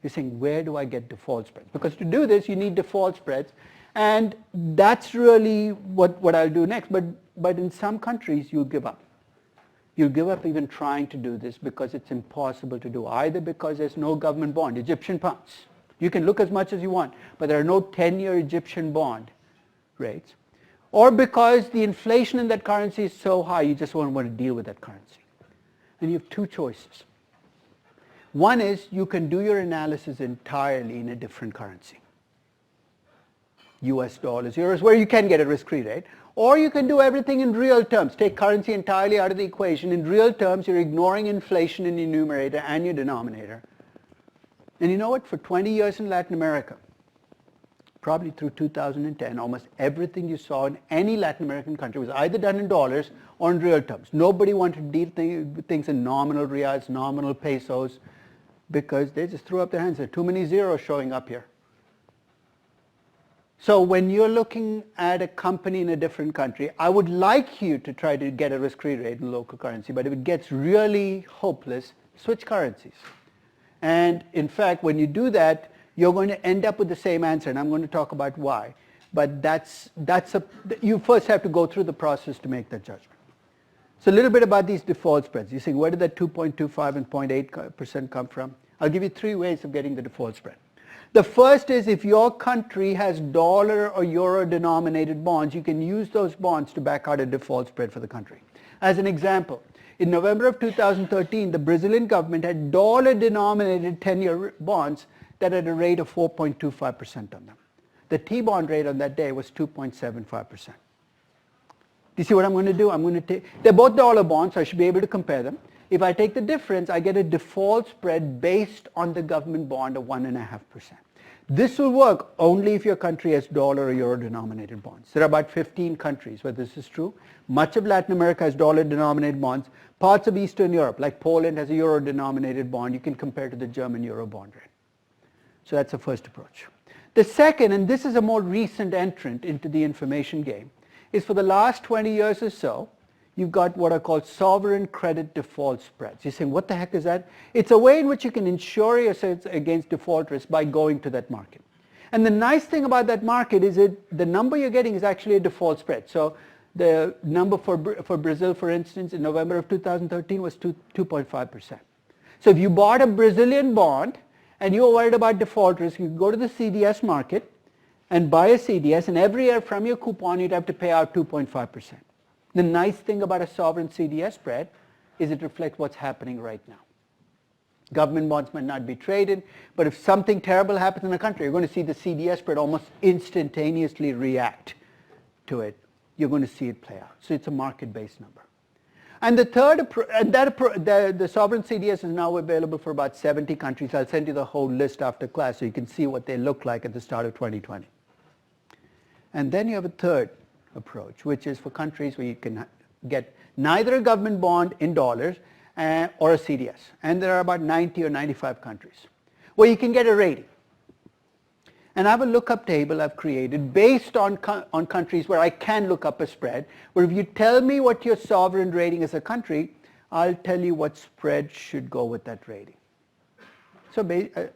You're saying, where do I get default spreads? Because to do this, you need default spreads. And that's really what I'll do next. But in some countries, you'll give up. You'll give up even trying to do this because it's impossible to do, either because there's no government bond, Egyptian pounds. You can look as much as you want, but there are no 10-year Egyptian bond rates. Or because the inflation in that currency is so high, you just won't want to deal with that currency. And you have two choices. One is you can do your analysis entirely in a different currency. US dollars, euros, where you can get a risk-free rate. Or you can do everything in real terms. Take currency entirely out of the equation. In real terms, you're ignoring inflation in your numerator and your denominator. And you know what? For 20 years in Latin America, probably through 2010, almost everything you saw in any Latin American country was either done in dollars or in real terms. Nobody wanted to deal things in nominal reals, nominal pesos, because they just threw up their hands. There are too many zeros showing up here. So when you're looking at a company in a different country, I would like you to try to get a risk-free rate in local currency, but if it gets really hopeless, switch currencies. And in fact, when you do that, you're going to end up with the same answer, and I'm going to talk about why. But you first have to go through the process to make that judgment. So a little bit about these default spreads. You're saying, where did that 2.25 and 0.8% come from? I'll give you 3 ways of getting the default spread. The first is if your country has dollar or euro denominated bonds, you can use those bonds to back out a default spread for the country. As an example, in November of 2013, the Brazilian government had dollar denominated 10-year bonds that had a rate of 4.25% on them. The T-bond rate on that day was 2.75%. Do you see what I'm going to do? I'm going to take, they're both dollar bonds, so I should be able to compare them. If I take the difference, I get a default spread based on the government bond of 1.5%. This will work only if your country has dollar or euro denominated bonds. There are about 15 countries where this is true. Much of Latin America has dollar denominated bonds. Parts of Eastern Europe, like Poland, has a euro denominated bond. You can compare to the German euro bond rate. So that's the first approach. The second, and this is a more recent entrant into the information game, is for the last 20 years or so, you've got what are called sovereign credit default spreads. You're saying, what the heck is that? It's a way in which you can insure yourself against default risk by going to that market. And the nice thing about that market is that the number you're getting is actually a default spread. So the number for Brazil, for instance, in November of 2013 was 2.5%. So if you bought a Brazilian bond and you were worried about default risk, you could go to the CDS market and buy a CDS, and every year from your coupon you'd have to pay out 2.5%. The nice thing about a sovereign CDS spread is it reflects what's happening right now. Government bonds might not be traded, but if something terrible happens in a country, you're going to see the CDS spread almost instantaneously react to it. You're going to see it play out. So it's a market-based number. And the third, the sovereign CDS is now available for about 70 countries. I'll send you the whole list after class so you can see what they look like at the start of 2020. And then you have a third approach, which is for countries where you can get neither a government bond in dollars or a CDS. And there are about 90 or 95 countries where you can get a rating. And I have a lookup table I've created based on countries where I can look up a spread, where if you tell me what your sovereign rating is a country, I'll tell you what spread should go with that rating. So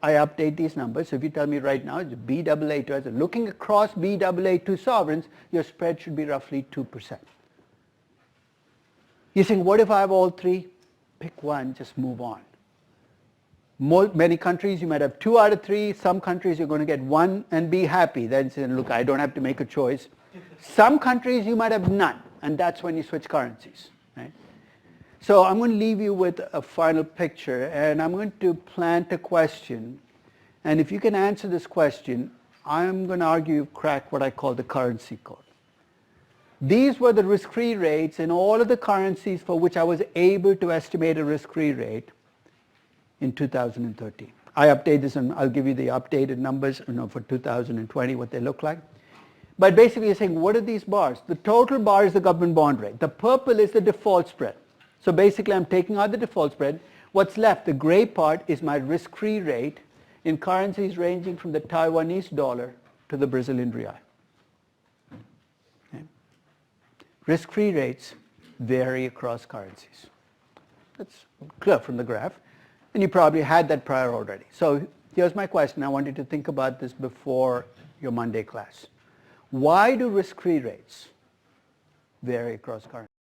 I update these numbers. So if you tell me right now it's Baa2, looking across Baa2 sovereigns, your spread should be roughly 2%. You're saying, what if I have all three? Pick one, just move on. Many countries you might have 2 out of 3. Some countries you're going to get 1 and be happy. Then say, look, I don't have to make a choice. Some countries you might have none, and that's when you switch currencies. Right? So I'm going to leave you with a final picture, and I'm going to plant a question And if you can answer this question, I'm going to argue you've cracked what I call the currency code. These were the risk-free rates in all of the currencies for which I was able to estimate a risk-free rate in 2013. I update this and I'll give you the updated numbers for 2020, what they look like. But basically you're saying, what are these bars? The total bar is the government bond rate. The purple is the default spread. So basically I'm taking out the default spread. What's left, the gray part, is my risk-free rate in currencies ranging from the Taiwanese dollar to the Brazilian real. Okay. Risk-free rates vary across currencies. That's clear from the graph. And you probably had that prior already. So here's my question. I want you to think about this before your Monday class. Why do risk-free rates vary across currencies?